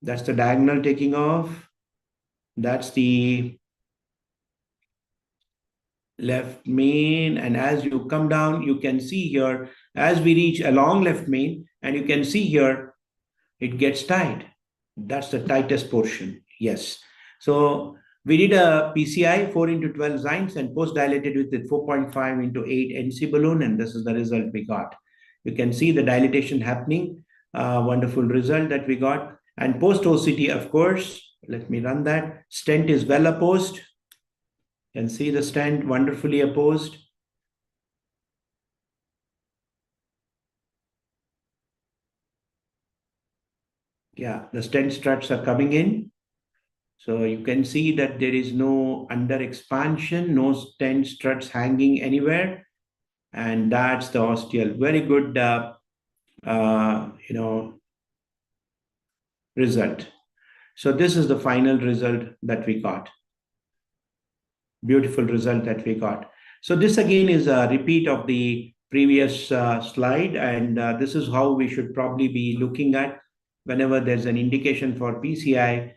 that's the diagonal taking off. That's the left main. And as you come down, you can see here, as we reach a long left main, and you can see here, it gets tight. That's the tightest portion. Yes. So we did a PCI 4 into 12 Zymes and post-dilated with it 4.5 into 8 NC balloon, and this is the result we got. You can see the dilatation happening. Wonderful result that we got. And post-OCT, of course, let me run that. Stent is well opposed. You can see the stent wonderfully opposed. Yeah, the stent struts are coming in. So you can see that there is no under expansion, no stent struts hanging anywhere. And that's the ostial. Very good, result. So this is the final result that we got. Beautiful result that we got. So this again is a repeat of the previous slide. And this is how we should probably be looking at whenever there's an indication for PCI.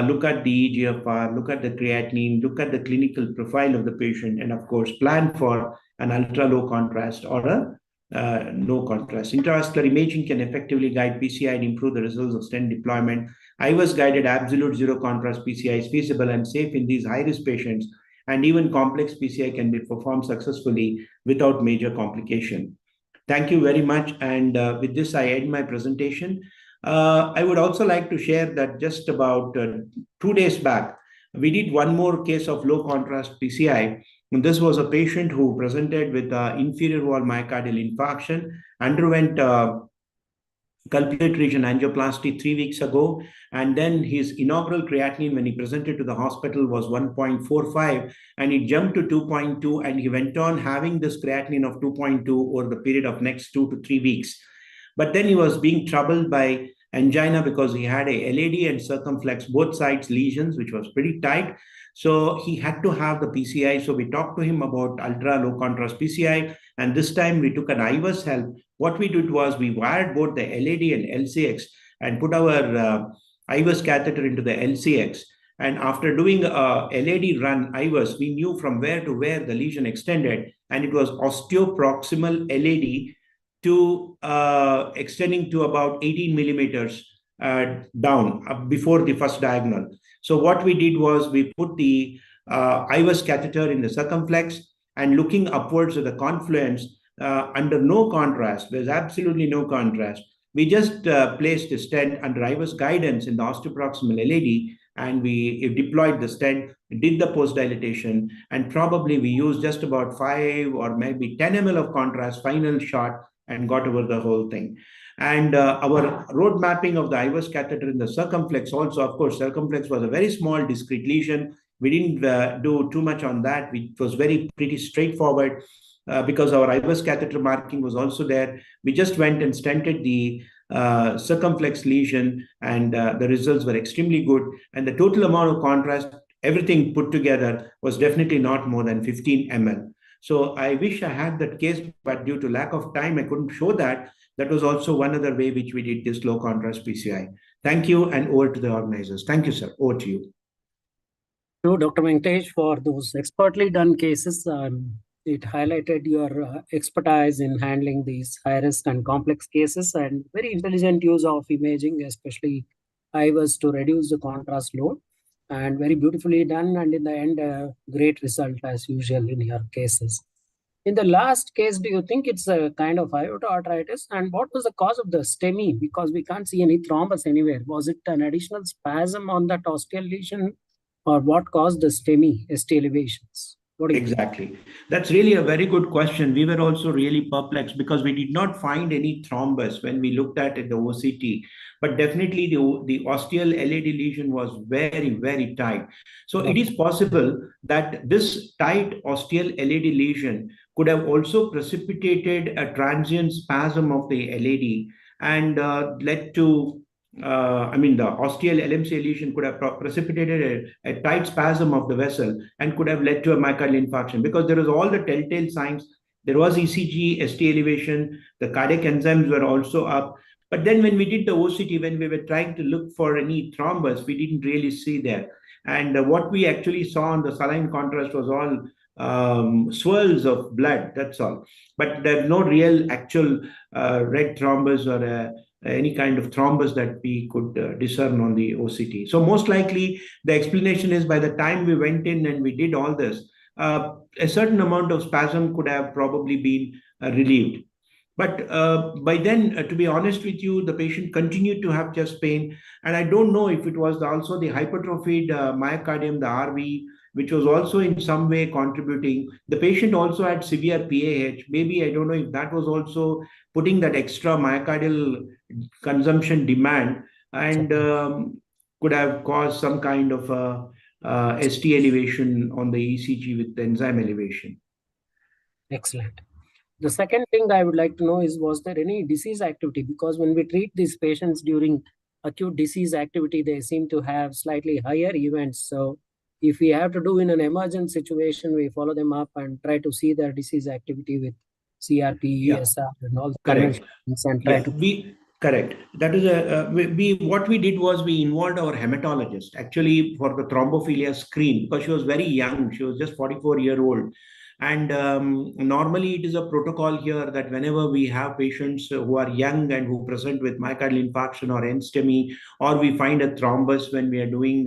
Look at the eGFR, look at the creatinine, look at the clinical profile of the patient, and of course, plan for an ultra low contrast or a low contrast. Intravascular imaging can effectively guide PCI and improve the results of stent deployment. IVUS guided absolute zero contrast PCI is feasible and safe in these high-risk patients, and even complex PCI can be performed successfully without major complication. Thank you very much. And with this, I end my presentation. I would also like to share that just about 2 days back, we did one more case of low contrast PCI. And this was a patient who presented with inferior wall myocardial infarction, underwent culprit region angioplasty 3 weeks ago. And then his inaugural creatinine when he presented to the hospital was 1.45, and it jumped to 2.2, and he went on having this creatinine of 2.2 over the period of next 2 to 3 weeks. But then he was being troubled by angina because he had a LAD and circumflex both sides lesions, which was pretty tight. So he had to have the PCI. So we talked to him about ultra low contrast PCI. And this time we took an IVUS help. What we did was we wired both the LAD and LCX and put our IVUS catheter into the LCX. And after doing a LAD run IVUS, we knew from where to where the lesion extended. And it was osteoproximal LAD to extending to about 18 millimeters down before the first diagonal. So what we did was we put the IVUS catheter in the circumflex and looking upwards at the confluence under no contrast, there's absolutely no contrast. We just placed the stent under IVUS guidance in the osteoproximal LAD, and we deployed the stent, did the post-dilatation, and probably we used just about 5 or maybe 10 ml of contrast, final shot, and got over the whole thing. And our road mapping of the IVUS catheter in the circumflex also, of course, circumflex was a very small discrete lesion. We didn't do too much on that. It was pretty straightforward because our IVUS catheter marking was also there. We just went and stented the circumflex lesion, and the results were extremely good. And the total amount of contrast, everything put together, was definitely not more than 15 ml. So I wish I had that case, but due to lack of time, I couldn't show that. That was also one other way which we did this low contrast PCI. Thank you, and over to the organizers. Thank you, sir. Over to you. To Dr. Venkatesh for those expertly done cases. It highlighted your expertise in handling these high-risk and complex cases and very intelligent use of imaging, especially IVUS to reduce the contrast load, and very beautifully done. And in the end, great result as usual in your cases. In the last case, do you think it's a kind of aorta arteritis? And what was the cause of the STEMI? Because we can't see any thrombus anywhere. Was it an additional spasm on that osteal lesion, or what caused the STEMI, ST elevations? Exactly. That's really a very good question. We were also really perplexed because we did not find any thrombus when we looked at it, the OCT. But definitely the osteal LAD lesion was very, very tight. So it is possible that this tight osteal LAD lesion could have also precipitated a transient spasm of the LAD and led to the osteal LMC lesion could have precipitated a tight spasm of the vessel and could have led to a myocardial infarction, because there was all the telltale signs. There was ECG, ST elevation, the cardiac enzymes were also up. But then when we did the OCT, when we were trying to look for any thrombus, we didn't really see there. And what we actually saw on the saline contrast was all swirls of blood, that's all. But there's no real actual red thrombus or any kind of thrombus that we could discern on the OCT. So most likely the explanation is by the time we went in and we did all this, a certain amount of spasm could have probably been relieved. But by then, to be honest with you, the patient continued to have chest pain. And I don't know if it was also the hypertrophied myocardium, the RV, which was also in some way contributing. The patient also had severe PAH. Maybe, I don't know if that was also putting that extra myocardial consumption demand and could have caused some kind of ST elevation on the ECG with the enzyme elevation. Excellent. The second thing I would like to know is, was there any disease activity? Because when we treat these patients during acute disease activity, they seem to have slightly higher events. So if we have to do in an emergent situation, we follow them up and try to see their disease activity with CRP, ESR, and all the correct. And try to correct. That is what we did was we involved our hematologist actually for the thrombophilia screen, because she was very young. She was just 44-year-old. And normally it is a protocol here that whenever we have patients who are young and who present with myocardial infarction or NSTEMI, or we find a thrombus when we are doing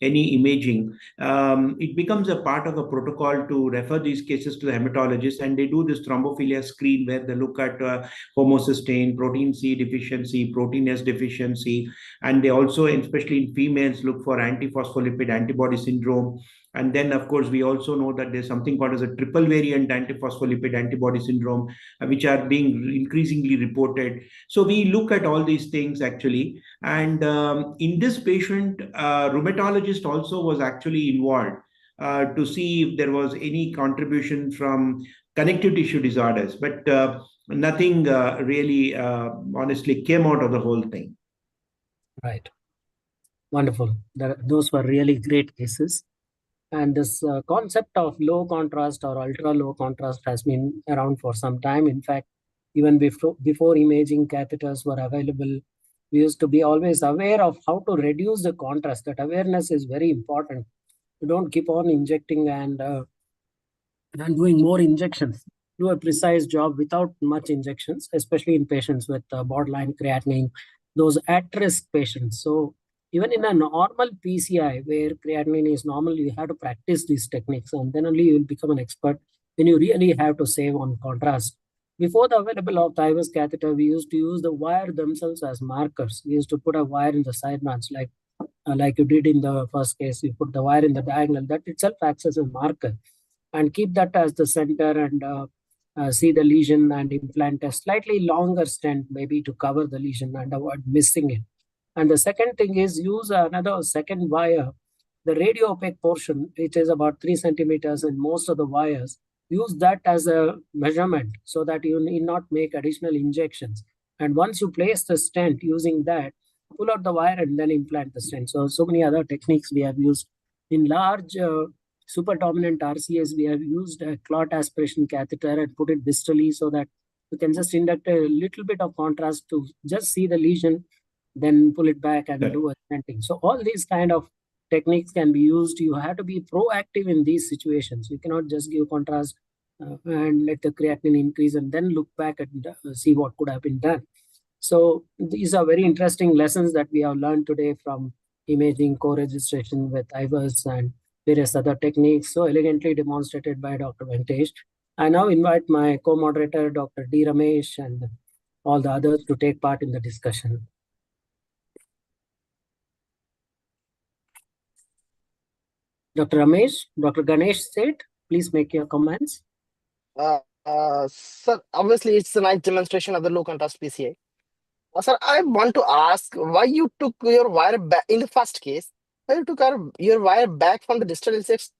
any imaging, it becomes a part of a protocol to refer these cases to the hematologist, and they do this thrombophilia screen where they look at homocysteine, protein C deficiency, protein S deficiency, and they also, especially in females, look for antiphospholipid antibody syndrome. And then, of course, we also know that there's something called as a triple variant antiphospholipid antibody syndrome, which are being increasingly reported. So we look at all these things actually. And in this patient, rheumatologist also was actually involved to see if there was any contribution from connective tissue disorders. But nothing really honestly came out of the whole thing. Right. Wonderful. Those were really great cases. And this concept of low contrast or ultra low contrast has been around for some time. In fact, even before imaging catheters were available, we used to be always aware of how to reduce the contrast. That awareness is very important. You don't keep on injecting and doing more injections. Do a precise job without much injections, especially in patients with borderline creatinine, those at-risk patients. So even in a normal PCI where creatinine is normal, you have to practice these techniques, and then only you will become an expert when you really have to save on contrast. Before the available of the IVUS catheter, we used to use the wire themselves as markers. We used to put a wire in the side branch, like you did in the first case. You put the wire in the diagonal. That itself acts as a marker, and keep that as the center, and see the lesion and implant a slightly longer stent maybe to cover the lesion and avoid missing it. And the second thing is use another second wire, the radio opaque portion, which is about 3 centimeters in most of the wires. Use that as a measurement so that you need not make additional injections. And once you place the stent using that, pull out the wire and then implant the stent. So many other techniques we have used. In large super dominant RCAs, we have used a clot aspiration catheter and put it distally so that you can just induct a little bit of contrast to just see the lesion, then pull it back and do a stenting. So all these kind of techniques can be used. You have to be proactive in these situations. You cannot just give contrast and let the creatinine increase and then look back and see what could have been done. So these are very interesting lessons that we have learned today from imaging, co-registration with IVUS and various other techniques, so elegantly demonstrated by Dr. Ventesh. I now invite my co-moderator, Dr. D. Ramesh, and all the others to take part in the discussion. Dr. Ramesh, Dr. Ganesh said, please make your comments. Sir, obviously it's a nice demonstration of the low contrast PCA. Sir, I want to ask why you took your wire back in the first case. Why you took your wire back from the distal L6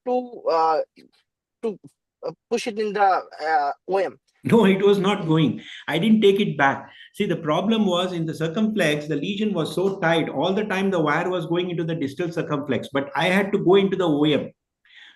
to push it in the OM? No, it was not going. I didn't take it back. See, the problem was in the circumflex, the lesion was so tight. All the time the wire was going into the distal circumflex, but I had to go into the OM.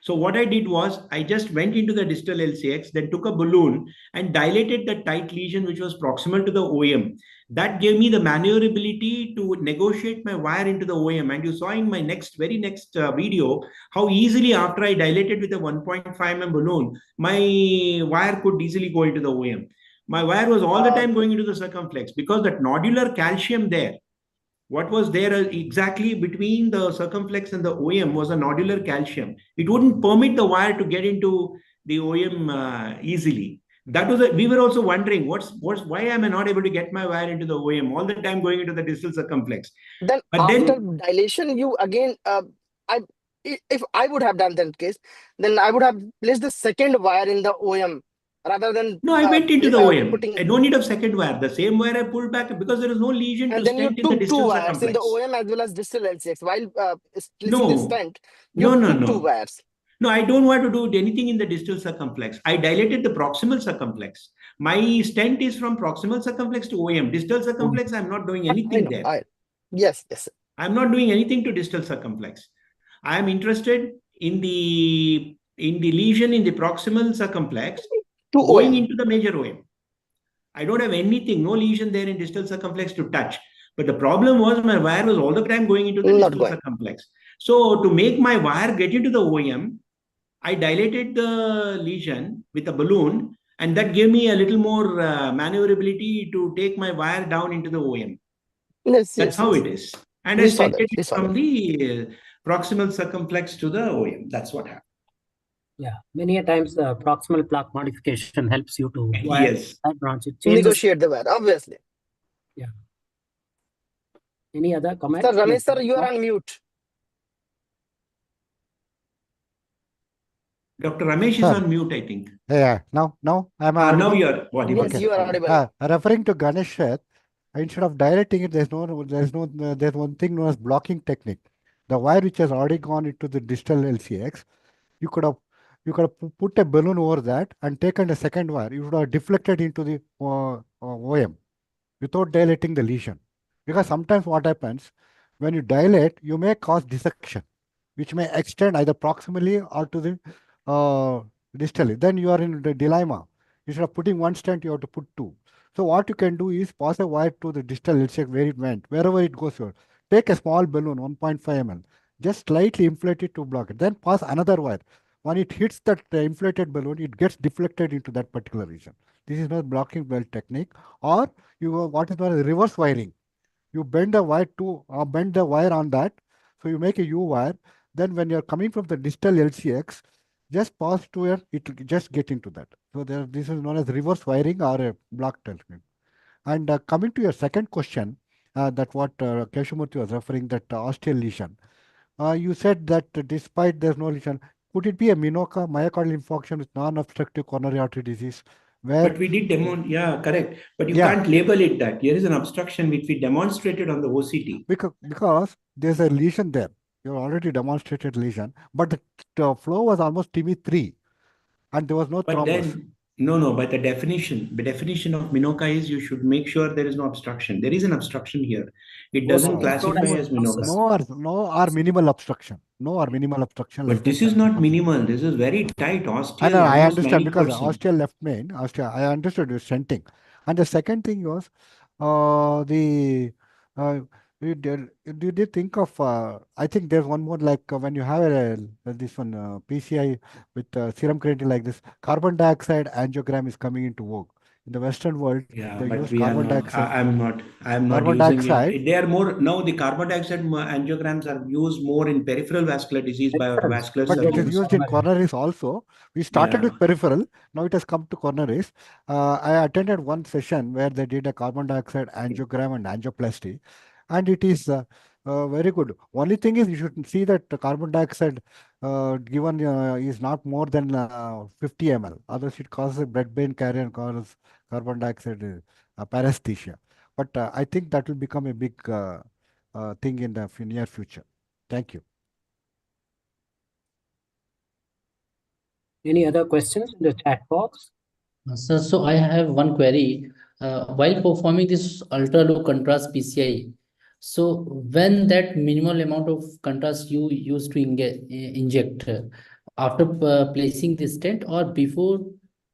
So what I did was I just went into the distal LCX, then took a balloon and dilated the tight lesion which was proximal to the OM. That gave me the maneuverability to negotiate my wire into the OM. And you saw in my very next video how easily after I dilated with a 1.5 mm balloon, my wire could easily go into the OM. My wire was all the time going into the circumflex because that nodular calcium there, what was there exactly between the circumflex and the OM was a nodular calcium. It wouldn't permit the wire to get into the OM easily. That was we were also wondering why am I not able to get my wire into the OM all the time going into the distal circumflex. Then but after then dilation, you again if I would have done that case, then I would have placed the second wire in the OM rather than no, I went into the OM. putting. I don't need a second wire. The same wire I pulled back because there is no lesion And to then you stent in the took two distal wires in the circumflex. OM as well as distal LCX. While placing the stent, you No. took two wires. No, I don't want to do anything in the distal circumflex. I dilated the proximal circumflex. My stent is from proximal circumflex to OM. Distal circumflex, I'm not doing anything there. Yes. I'm not doing anything to distal circumflex. I am interested in the lesion in the proximal circumflex going into the major OM. I don't have anything, no lesion there in distal circumflex to touch. But the problem was my wire was all the time going into the distal circumflex. So to make my wire get into the OM, I dilated the lesion with a balloon, and that gave me a little more maneuverability to take my wire down into the OM. That's how it is. And I stented it from the proximal circumflex to the OM. That's what happened. Yeah, many a times the proximal plaque modification helps you to branch. It changes. Negotiate the wire, obviously. Yeah. Any other comments? Sir, Ramesh sir, you are on mute. Dr. Ramesh is on mute, I think. Yeah, now I'm now you're audible. Yes, you are audible. Referring to Ganesh, instead of dilating it, there's one thing known as blocking technique. The wire which has already gone into the distal LCX, you could have put a balloon over that and taken a second wire. You would have deflected into the OM without dilating the lesion. Because sometimes what happens, When you dilate, you may cause dissection, which may extend either proximally or to the distally. Then you are in the dilemma. Instead of putting one stent, you have to put two. So what you can do is pass a wire to the distal LCX where it went, wherever it goes. Take a small balloon, 1.5 ml, just slightly inflate it to block it. Then pass another wire. When it hits that inflated balloon, it gets deflected into that particular region. This is not blocking belt technique, or what is known as reverse wiring. You bend the wire bend the wire on that, so you make a U wire. Then when you're coming from the distal LCX, just pass to it, it will just get into that. So this is known as reverse wiring or a block technique. And coming to your second question, that what Keshamurthy was referring, that osteal lesion. You said that despite there's no lesion, could it be a myocardial infarction with non-obstructive coronary artery disease? But we did yeah, correct. But you can't label it that. Here is an obstruction which we demonstrated on the OCT. Because there's a lesion there. You already demonstrated lesion, but the flow was almost TB3 and there was no But thrombus. then, no, but the definition of Minoka is you should make sure there is no obstruction. There is an obstruction here. It doesn't classify as Minoka. No or minimal obstruction. But this is not minimal. This is very tight. Osteal, I almost understand, because 90%. osteal left main, I understood your stenting. And the second thing was you did think of, I think there's one more, like when you have this one PCI with serum creatinine like this, carbon dioxide angiogram is coming into vogue. In the Western world, Yeah, they but use we are carbon not. dioxide. I'm not Carbon using dioxide. it. They are more now. The carbon dioxide angiograms are used more in peripheral vascular disease by our vascular But it is surgeons. used in coronaries also. We started with peripheral. Now it has come to coronaries. I attended one session where they did a carbon dioxide angiogram and angioplasty, and it is very good. Only thing is you should see that the carbon dioxide given is not more than 50 ml. Otherwise, it causes a blood-brain carrier and causes carbon dioxide paresthesia. But I think that will become a big thing in the near future. Thank you. Any other questions in the chat box? So I have one query. While performing this ultra low contrast PCI, so when that minimal amount of contrast you use to inject after placing the stent or before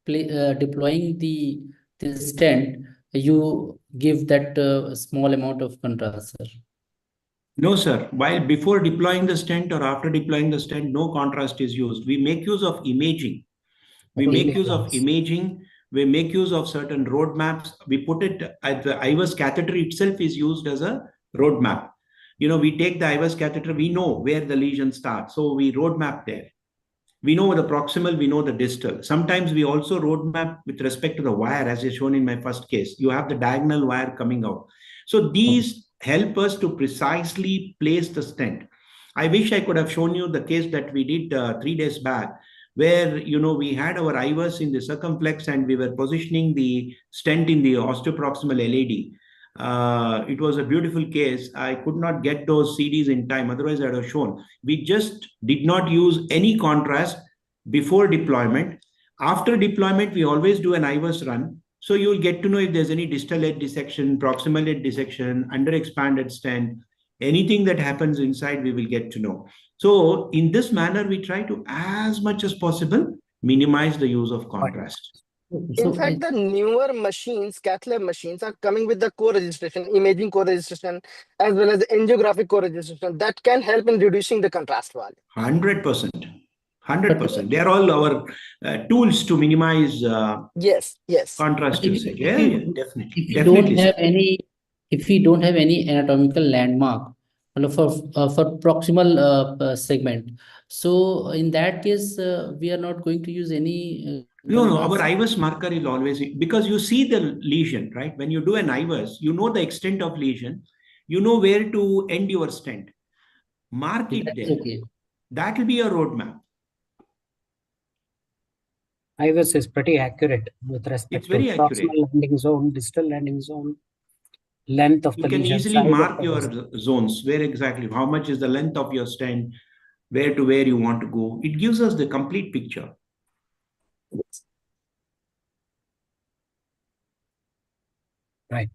deploying the stent, you give that small amount of contrast, sir? No, sir. While before deploying the stent or after deploying the stent, no contrast is used. We make use of imaging. We make use of imaging. We make use of certain roadmaps. We put it at the IVUS catheter itself is used as a roadmap. We take the IVUS catheter, we know where the lesion starts. So we roadmap there. We know the proximal, we know the distal. Sometimes we also roadmap with respect to the wire, as is shown in my first case. You have the diagonal wire coming out. So these help us to precisely place the stent. I wish I could have shown you the case that we did 3 days back, where we had our IVUS in the circumflex and we were positioning the stent in the osteoproximal LAD. It was a beautiful case. I could not get those CDs in time, otherwise I would have shown. We just did not use any contrast before deployment. After deployment, we always do an IVUS run. So you will get to know if there's any distal edge dissection, proximal edge dissection, underexpanded stent, anything that happens inside, we will get to know. So in this manner, we try to, as much as possible, minimize the use of contrast. In fact, the newer machines, cath lab machines, are coming with the co-registration, imaging co-registration, as well as angiographic co-registration that can help in reducing the contrast value. 100%. 100%. They are all our tools to minimize yes contrast usage. Yeah, definitely. If we don't have any anatomical landmark for proximal segment, so in that case we are not going to use any no, our IVUS marker is always, because you see the lesion, right? When you do an IVUS, you know the extent of lesion, you know where to end your stent. Mark it there. Okay. That will be a roadmap. IVUS is pretty accurate with respect to proximal landing zone, distal landing zone, length of the lesion. You can easily mark your zones, where exactly, how much is the length of your stent, where to where you want to go. It gives us the complete picture. Right.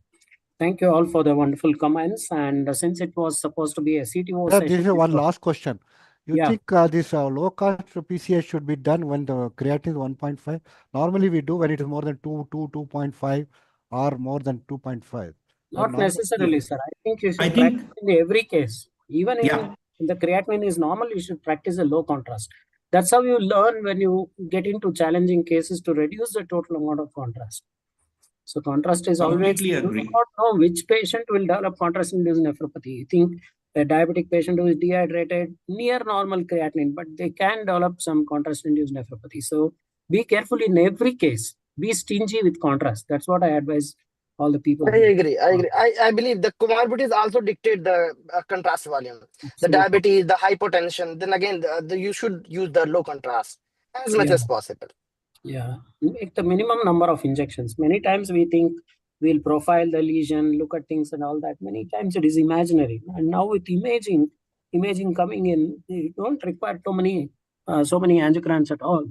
Thank you all for the wonderful comments. And since it was supposed to be a CTO Sir, session, this is one last question. You Yeah. think this low cost PCA should be done when the creatinine is 1.5? Normally we do when it is more than 2.5 or more than 2.5. Not necessarily, sir. I think you I should think- practice in every case. Even Yeah. in the creatinine is normal, you should practice a low contrast. That's how you learn when you get into challenging cases to reduce the total amount of contrast. So contrast is always, Completely you do agree. not know which patient will develop contrast-induced nephropathy. You think a diabetic patient who is dehydrated near normal creatinine, but they can develop some contrast-induced nephropathy. So be careful in every case. Be stingy with contrast. That's what I advise all the people. I agree. I believe the comorbidities also dictate the contrast volume. The Absolutely. diabetes, the hypertension. Then again, you should use the low contrast as much Yeah. as possible. Yeah, make the minimum number of injections. Many times we think we'll profile the lesion, look at things and all that. Many times it is imaginary. And now with imaging coming in, you don't require so many angiograms at all.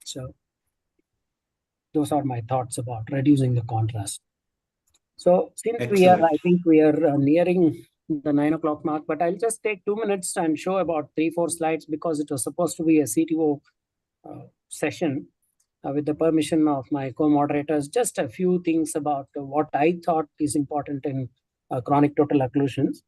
So those are my thoughts about reducing the contrast. So since I think we are nearing the 9 o'clock mark, but I'll just take 2 minutes and show about 3-4 slides because it was supposed to be a CTO session. With the permission of my co-moderators, just a few things about what I thought is important in chronic total occlusions.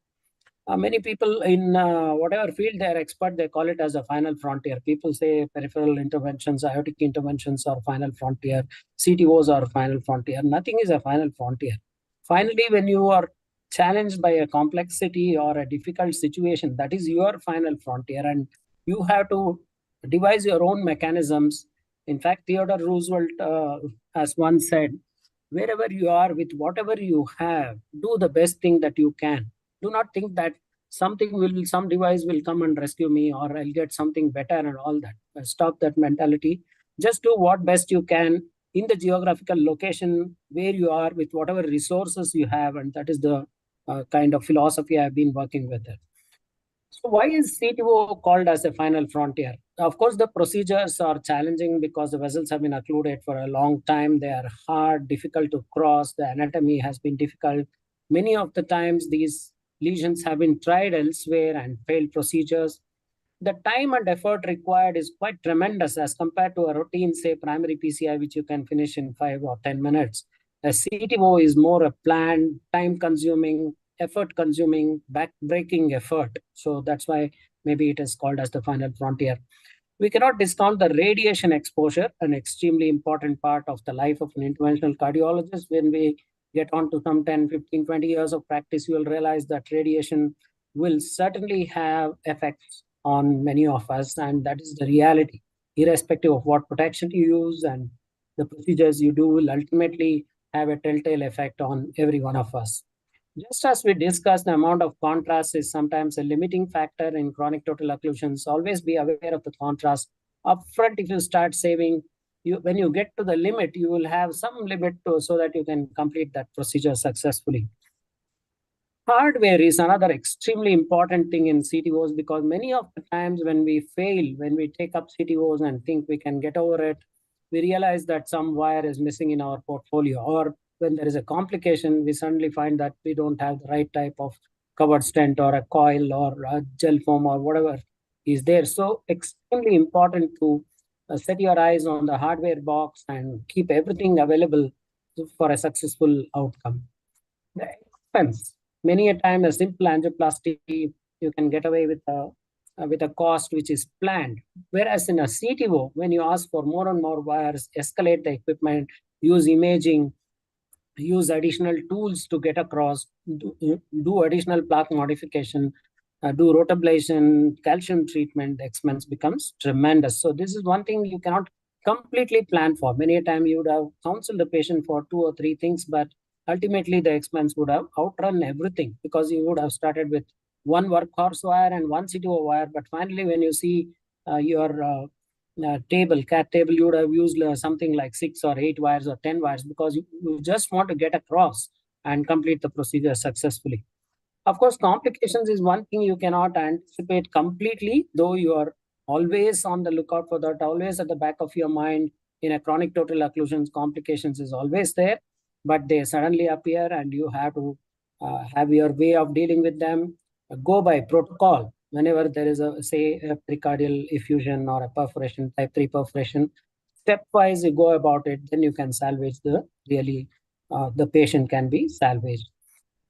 Many people in whatever field they're expert, they call it as a final frontier. People say peripheral interventions, aortic interventions are final frontier, CTOs are final frontier. Nothing is a final frontier. Finally, when you are challenged by a complexity or a difficult situation, that is your final frontier, and you have to devise your own mechanisms. In fact, Theodore Roosevelt has once said, wherever you are with whatever you have, do the best thing that you can. Do not think that some device will come and rescue me or I'll get something better and all that. Stop that mentality. Just do what best you can in the geographical location where you are with whatever resources you have. And that is the kind of philosophy I've been working with it. So why is CTO called as a final frontier? Of course, the procedures are challenging because the vessels have been occluded for a long time. They are hard, difficult to cross. The anatomy has been difficult. Many of the times, these lesions have been tried elsewhere and failed procedures. The time and effort required is quite tremendous as compared to a routine, say, primary PCI, which you can finish in 5 or 10 minutes. A CTO is more a planned, time-consuming, effort-consuming, back-breaking effort. So that's why maybe it is called as the final frontier. We cannot discount the radiation exposure, an extremely important part of the life of an interventional cardiologist. When we get on to some 10, 15, 20 years of practice, you will realize that radiation will certainly have effects on many of us, and that is the reality. Irrespective of what protection you use and the procedures you do will ultimately have a telltale effect on every one of us. Just as we discussed, the amount of contrast is sometimes a limiting factor in chronic total occlusions. Always be aware of the contrast. Upfront, if you start saving, when you get to the limit, you will have some limit so that you can complete that procedure successfully. Hardware is another extremely important thing in CTOs because many of the times when we fail, when we take up CTOs and think we can get over it, we realize that some wire is missing in our portfolio, or when there is a complication, we suddenly find that we don't have the right type of covered stent or a coil or a gel foam or whatever is there. So extremely important to set your eyes on the hardware box and keep everything available for a successful outcome. The expense. Many a time, a simple angioplasty, you can get away with a cost which is planned. Whereas in a CTO, when you ask for more and more wires, escalate the equipment, use imaging, use additional tools to get across, do additional plaque modification, do rotablation, calcium treatment, the expense becomes tremendous. So this is one thing you cannot completely plan for. Many a time you would have counseled the patient for 2 or 3 things, but ultimately the expense would have outrun everything because you would have started with one workhorse wire and one CTO wire. But finally, when you see your CAT table, you would have used something like 6 or 8 wires or 10 wires because you just want to get across and complete the procedure successfully. Of course, complications is one thing you cannot anticipate completely, though you are always on the lookout for that, always at the back of your mind. In a chronic total occlusions, complications is always there. but they suddenly appear and you have to have your way of dealing with them. Go by protocol. Whenever there is say a pericardial effusion or a perforation, type 3 perforation, stepwise you go about it, then you can salvage the patient can be salvaged.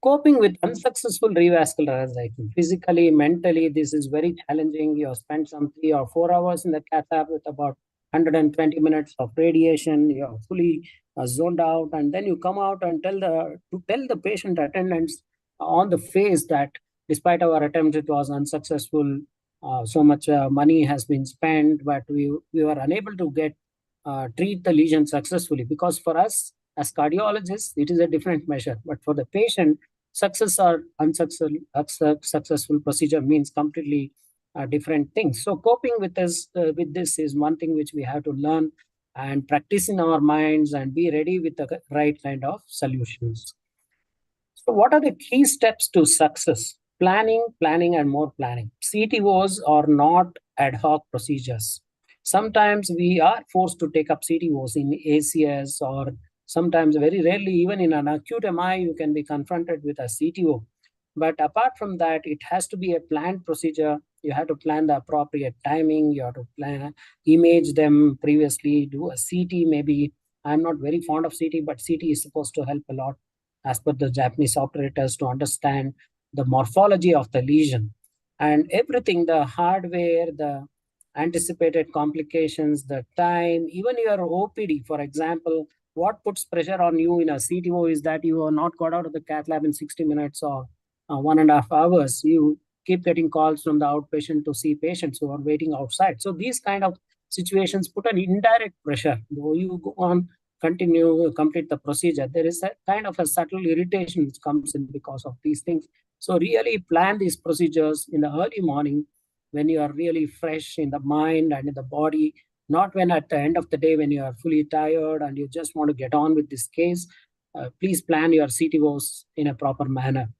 Coping with unsuccessful revascularization. Physically, mentally, this is very challenging. You have spent some 3 or 4 hours in the cath lab with about 120 minutes of radiation. You are fully zoned out, and then you come out and tell the patient attendants on the face that despite our attempt, it was unsuccessful. So much money has been spent, but we were unable to treat the lesion successfully, because for us as cardiologists, it is a different measure. But for the patient, success or unsuccessful procedure means completely different things. So coping with this is one thing which we have to learn and practice in our minds and be ready with the right kind of solutions. So what are the key steps to success? Planning, and more planning. CTOs are not ad hoc procedures. Sometimes we are forced to take up CTOs in ACS, or sometimes, very rarely, even in an acute MI, you can be confronted with a CTO. But apart from that, it has to be a planned procedure. You have to plan the appropriate timing. You have to image them previously, do a CT maybe. I'm not very fond of CT, but CT is supposed to help a lot as per the Japanese operators to understand the morphology of the lesion and everything, the hardware, the anticipated complications, the time, even your OPD, for example. What puts pressure on you in a CTO is that you are not got out of the cath lab in 60 minutes or 1.5 hours. You keep getting calls from the outpatient to see patients who are waiting outside. So these kind of situations put an indirect pressure. Though you go on, complete the procedure, there is a kind of a subtle irritation which comes in because of these things. So really plan these procedures in the early morning when you are really fresh in the mind and in the body, not when at the end of the day when you are fully tired and you just want to get on with this case. Please plan your CTOs in a proper manner.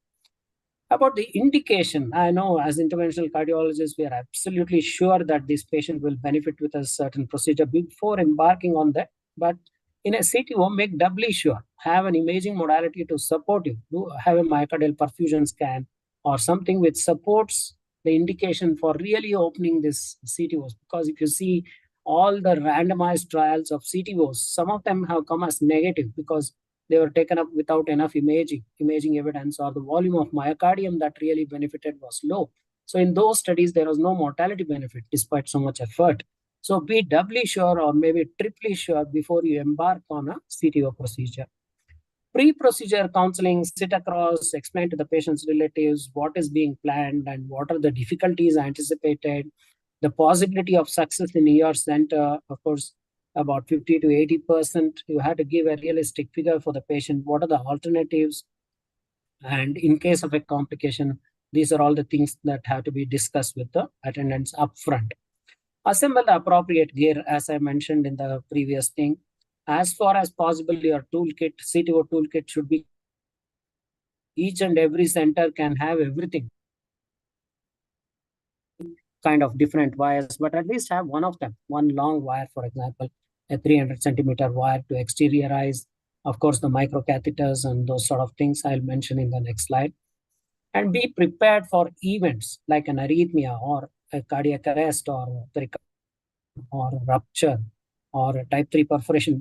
About the indication, I know as interventional cardiologists, we are absolutely sure that this patient will benefit with a certain procedure before embarking on that. But in a CTO, make doubly sure. Have an imaging modality to support you. Do have a myocardial perfusion scan or something which supports the indication for really opening this CTOs. Because if you see all the randomized trials of CTOs, some of them have come as negative because they were taken up without enough imaging evidence, or the volume of myocardium that really benefited was low. So in those studies, there was no mortality benefit despite so much effort. So be doubly sure or maybe triply sure before you embark on a CTO procedure. Pre-procedure counseling, sit across, explain to the patient's relatives what is being planned and what are the difficulties anticipated, the possibility of success in your center. Of course, about 50 to 80%, you have to give a realistic figure for the patient. What are the alternatives? And in case of a complication, these are all the things that have to be discussed with the attendants upfront. Assemble the appropriate gear, as I mentioned in the previous thing. As far as possible, your toolkit, CTO toolkit should be, each and every center can have everything, kind of different wires, but at least have one of them, one long wire, for example, a 300 centimeter wire to exteriorize, of course, the microcatheters and those sort of things I'll mention in the next slide. And be prepared for events like an arrhythmia or a cardiac arrest or rupture or a type 3 perforation.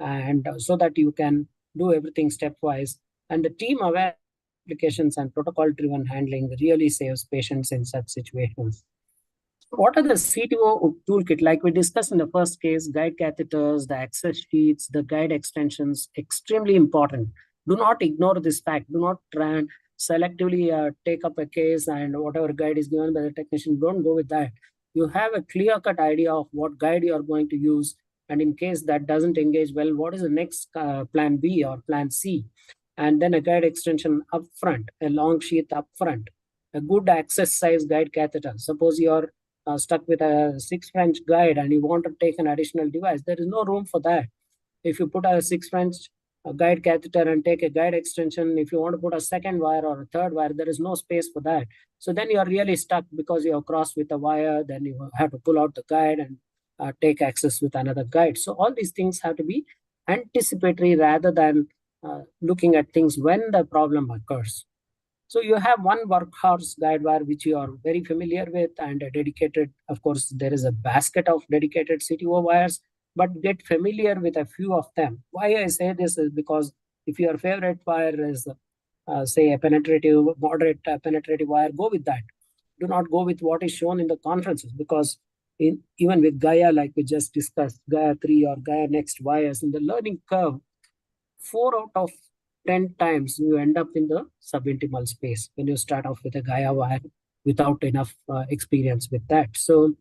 And so that you can do everything stepwise. And the team aware applications and protocol driven handling really saves patients in such situations. What are the CTO toolkit? Like we discussed in the first case, guide catheters, the access sheets, the guide extensions, extremely important. Do not ignore this fact. Do not try and selectively take up a case and whatever guide is given by the technician, don't go with that. You have a clear-cut idea of what guide you are going to use. And in case that doesn't engage well, what is the next plan B or plan C? And then a guide extension up front, a long sheath up front, a good access size guide catheter. Suppose you're stuck with a 6 French guide and you want to take an additional device, there is no room for that. If you put a 6 French guide catheter and take a guide extension, if you want to put a second wire or a third wire, there is no space for that. So then you are really stuck because you have crossed with a wire, then you have to pull out the guide and take access with another guide. So all these things have to be anticipatory rather than looking at things when the problem occurs. So you have one workhorse guide wire which you are very familiar with, and a dedicated, of course, there is a basket of dedicated CTO wires, but get familiar with a few of them. Why I say this is because if your favorite wire is, say, a penetrative, moderate penetrative wire, go with that. Do not go with what is shown in the conferences, because even with Gaia, like we just discussed, Gaia 3 or Gaia Next wires, in the learning curve, 4 out of 10 times you end up in the subintimal space when you start off with a Gaia wire without enough experience with that. So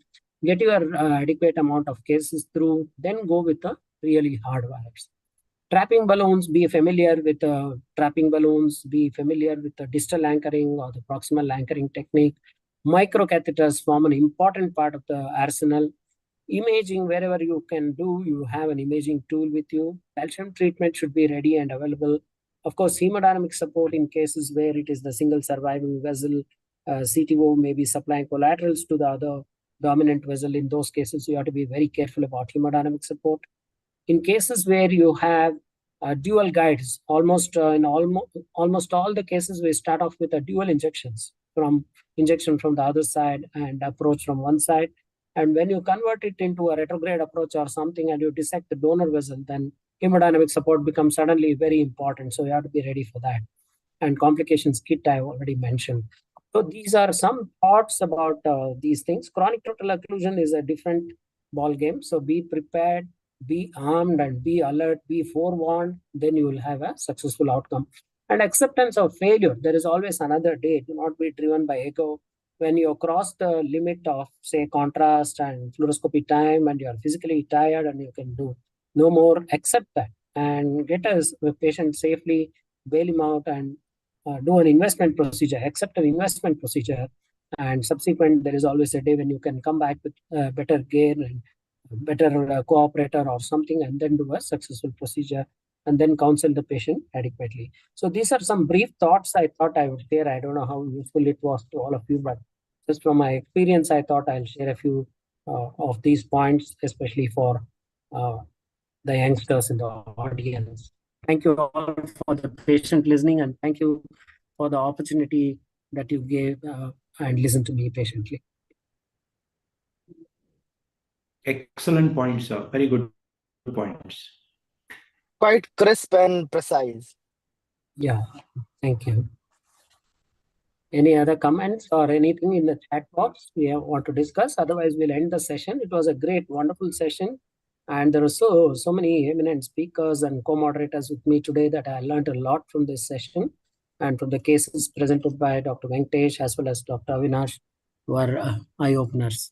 get your adequate amount of cases through, then go with the really hard wires. Trapping balloons, be familiar with trapping balloons, be familiar with the distal anchoring or the proximal anchoring technique. Microcatheters form an important part of the arsenal. Imaging, wherever you can do, you have an imaging tool with you. Calcium treatment should be ready and available. Of course, hemodynamic support in cases where it is the single surviving vessel. CTO may be supplying collaterals to the other dominant vessel. In those cases, you have to be very careful about hemodynamic support. In cases where you have dual guides, almost in almost all the cases, we start off with a dual injection from the other side and approach from one side. And when you convert it into a retrograde approach or something and you dissect the donor vessel, then hemodynamic support becomes suddenly very important. So you have to be ready for that. And complications kit I already mentioned. So these are some thoughts about these things. Chronic total occlusion is a different ball game. So be prepared, be armed, and be alert, be forewarned. Then you will have a successful outcome. And acceptance of failure. There is always another day. Do not be driven by ego. When you cross the limit of, say, contrast and fluoroscopy time, and you are physically tired and you can do no more, accept that and get a patient safely, bail him out, and do an investment procedure, accept an investment procedure. And subsequent, there is always a day when you can come back with better gear and better cooperator or something, and then do a successful procedure and then counsel the patient adequately. So these are some brief thoughts I thought I would share. I don't know how useful it was to all of you, but just from my experience, I thought I'll share a few of these points, especially for the youngsters in the audience. Thank you all for the patient listening, and thank you for the opportunity that you gave and listened to me patiently. Excellent points, sir. Very good points. Quite crisp and precise. Yeah, thank you. Any other comments or anything in the chat box we want to discuss? Otherwise, we'll end the session. It was a great, wonderful session. And there are so many eminent speakers and co-moderators with me today that I learned a lot from this session, and from the cases presented by Dr. Venkatesh as well as Dr. Avinash were eye-openers.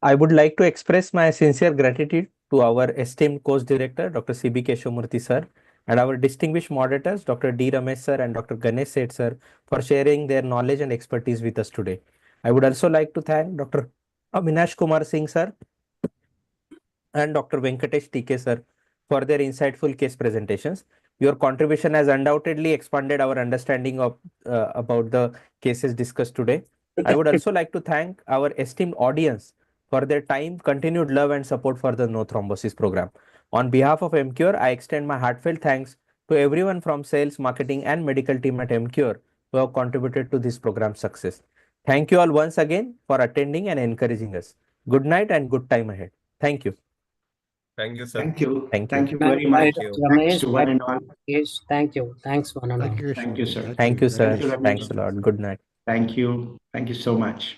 I would like to express my sincere gratitude to our esteemed course director, Dr. C.B. Keshavamurthy sir, and our distinguished moderators, Dr. D. Ramesh sir and Dr. Ganesh Seth sir, for sharing their knowledge and expertise with us today. I would also like to thank Dr. Avinash Kumar Singh sir and Dr. Venkatesh T.K. sir for their insightful case presentations. Your contribution has undoubtedly expanded our understanding of about the cases discussed today. I would also like to thank our esteemed audience for their time, continued love and support for the No Thrombosis program. On behalf of Emcure, I extend my heartfelt thanks to everyone from sales, marketing and medical team at Emcure who have contributed to this program's success. Thank you all once again for attending and encouraging us. Good night and good time ahead. Thank you. Thank you, sir. Thank you. Thank you. Thank you very much. Thank you. Thanks to one and all. Yes, thank you. Thanks, one and all. Thank you, Thank you, sir. Thank you, sir. Thank you, Ramesh. Thanks a lot. Good night. Thank you. Thank you so much.